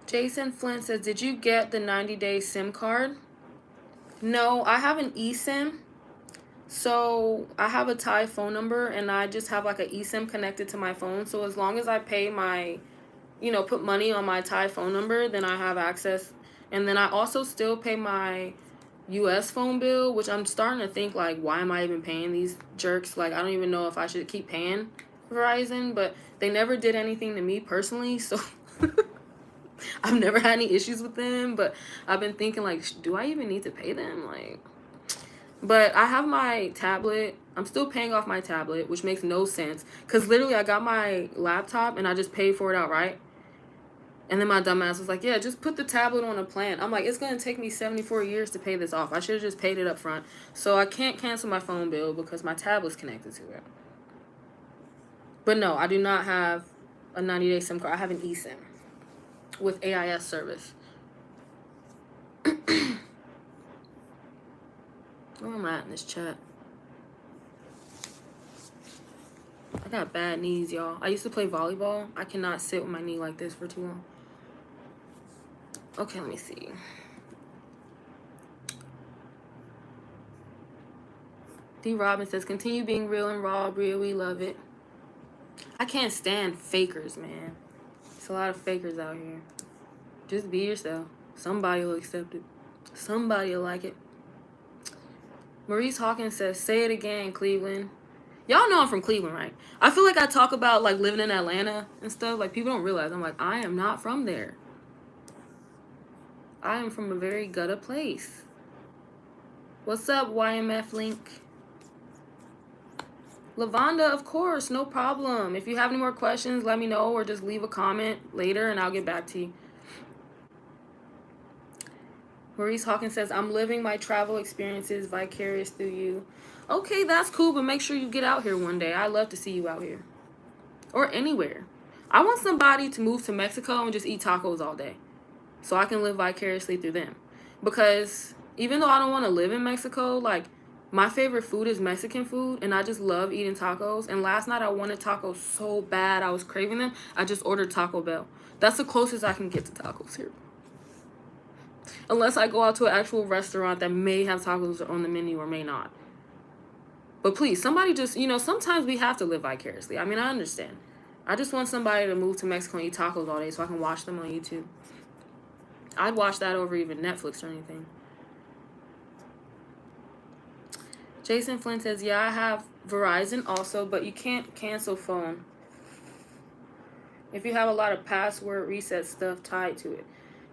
Jason Flint says, did you get the 90-day SIM card? No, I have an eSIM. So I have a Thai phone number, and I just have like an eSIM connected to my phone. So as long as I pay my, put money on my Thai phone number, then I have access. And then I also still pay my US phone bill, which I'm starting to think like, why am I even paying these jerks? Like I don't even know if I should keep paying Verizon, but they never did anything to me personally, so I've never had any issues with them. But I've been thinking like, do I even need to pay them? Like, but I have my tablet. I'm still paying off my tablet, which makes no sense, because literally I got my laptop and I just paid for it outright. And then my dumbass was like, yeah, just put the tablet on a plan. I'm like, it's going to take me 74 years to pay this off. I should have just paid it up front. So I can't cancel my phone bill because my tablet's connected to it. But no, I do not have a 90-day SIM card. I have an eSIM with AIS service. Where am I at in this chat? I got bad knees, y'all. I used to play volleyball. I cannot sit with my knee like this for too long. Okay, let me see. D. Robin says, continue being real and raw, Bria. We love it. I can't stand fakers, man. There's a lot of fakers out here. Just be yourself. Somebody will accept it. Somebody will like it. Maurice Hawkins says, say it again, Cleveland. Y'all know I'm from Cleveland, right? I feel like I talk about like living in Atlanta and stuff. Like people don't realize I'm like, I am not from there. I am from a very gutta place. What's up, YMF Link? Lavonda, of course, no problem. If you have any more questions, let me know, or just leave a comment later and I'll get back to you. Maurice Hawkins says, I'm living my travel experiences vicarious through you. Okay, that's cool, but make sure you get out here one day. I'd love to see you out here. Or anywhere. I want somebody to move to Mexico and just eat tacos all day, so I can live vicariously through them. Because even though I don't want to live in Mexico, like, my favorite food is Mexican food, and I just love eating tacos. And last night I wanted tacos so bad. I was craving them. I just ordered Taco Bell. That's the closest I can get to tacos here. Unless I go out to an actual restaurant that may have tacos on the menu or may not. But please, somebody just, sometimes we have to live vicariously. I mean, I understand. I just want somebody to move to Mexico and eat tacos all day so I can watch them on YouTube. I'd watch that over even Netflix or anything. Jason Flynn says, yeah, I have Verizon also, but you can't cancel phone if you have a lot of password reset stuff tied to it.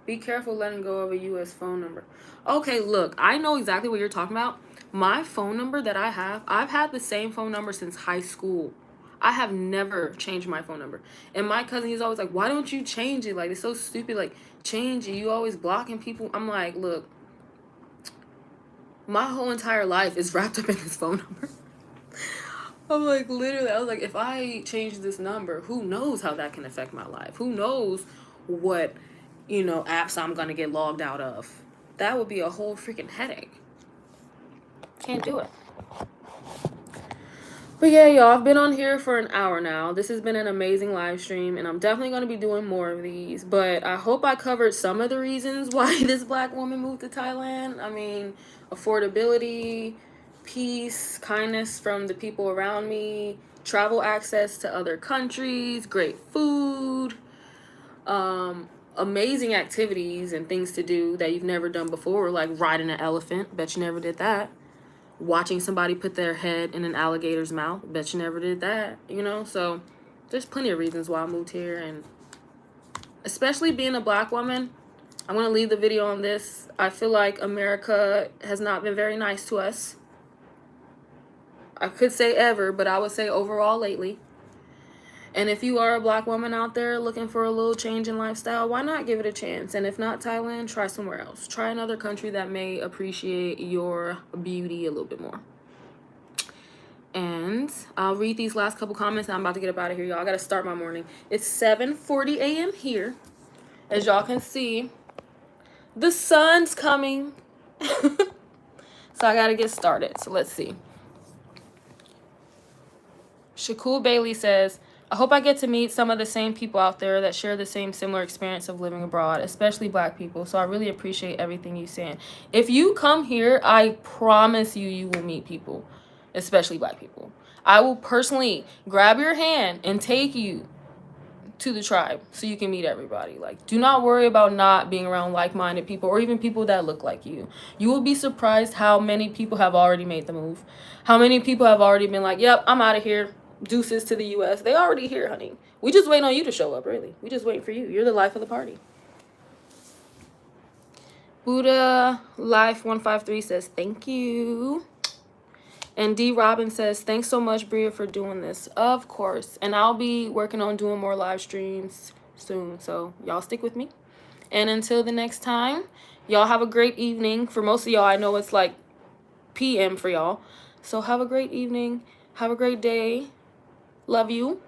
Be careful letting go of a U.S. phone number. Okay, look, I know exactly what you're talking about. My phone number that I have, I've had the same phone number since high school. I have never changed my phone number. And my cousin, he's always like, why don't you change it? Like, it's so stupid. Like, change it. You always blocking people. I'm like, look, my whole entire life is wrapped up in this phone number. I'm like, literally, I was like, if I change this number, who knows how that can affect my life? Who knows what, apps I'm going to get logged out of? That would be a whole freaking headache. Can't do it. But yeah, y'all, I've been on here for an hour now. This has been an amazing live stream, and I'm definitely going to be doing more of these. But I hope I covered some of the reasons why this black woman moved to Thailand. I mean, affordability, peace, kindness from the people around me, travel access to other countries, great food, amazing activities and things to do that you've never done before, like riding an elephant. Bet you never did that. Watching somebody put their head in an alligator's mouth. Bet you never did that, you know? So there's plenty of reasons why I moved here, and especially being a black woman, I'm going to leave the video on this. I feel like America has not been very nice to us. I could say ever, but I would say overall lately. And if you are a black woman out there looking for a little change in lifestyle, why not give it a chance? And if not Thailand, try somewhere else. Try another country that may appreciate your beauty a little bit more. And I'll read these last couple comments, and I'm about to get up out of here, y'all. I got to start my morning. It's 7:40 a.m. here. As y'all can see, the sun's coming. So I got to get started. So let's see. Shakul Bailey says, I hope I get to meet some of the same people out there that share the same similar experience of living abroad, especially black people. So I really appreciate everything you're saying. If you come here, I promise you, you will meet people, especially black people. I will personally grab your hand and take you to the tribe so you can meet everybody. Like, do not worry about not being around like-minded people or even people that look like you. You will be surprised how many people have already made the move. How many people have already been like, yep, I'm out of here. Deuces to the U.S. They already here, honey. We just waiting on you to show up, really. We just waiting for you. You're the life of the party. Buddha Life 153 says, thank you. And D. Robin says, thanks so much, Bria, for doing this. Of course. And I'll be working on doing more live streams soon. So y'all stick with me. And until the next time, y'all have a great evening. For most of y'all, I know it's like PM for y'all. So have a great evening. Have a great day. Love you.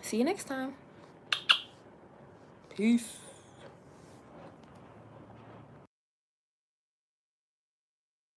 See you next time. Peace.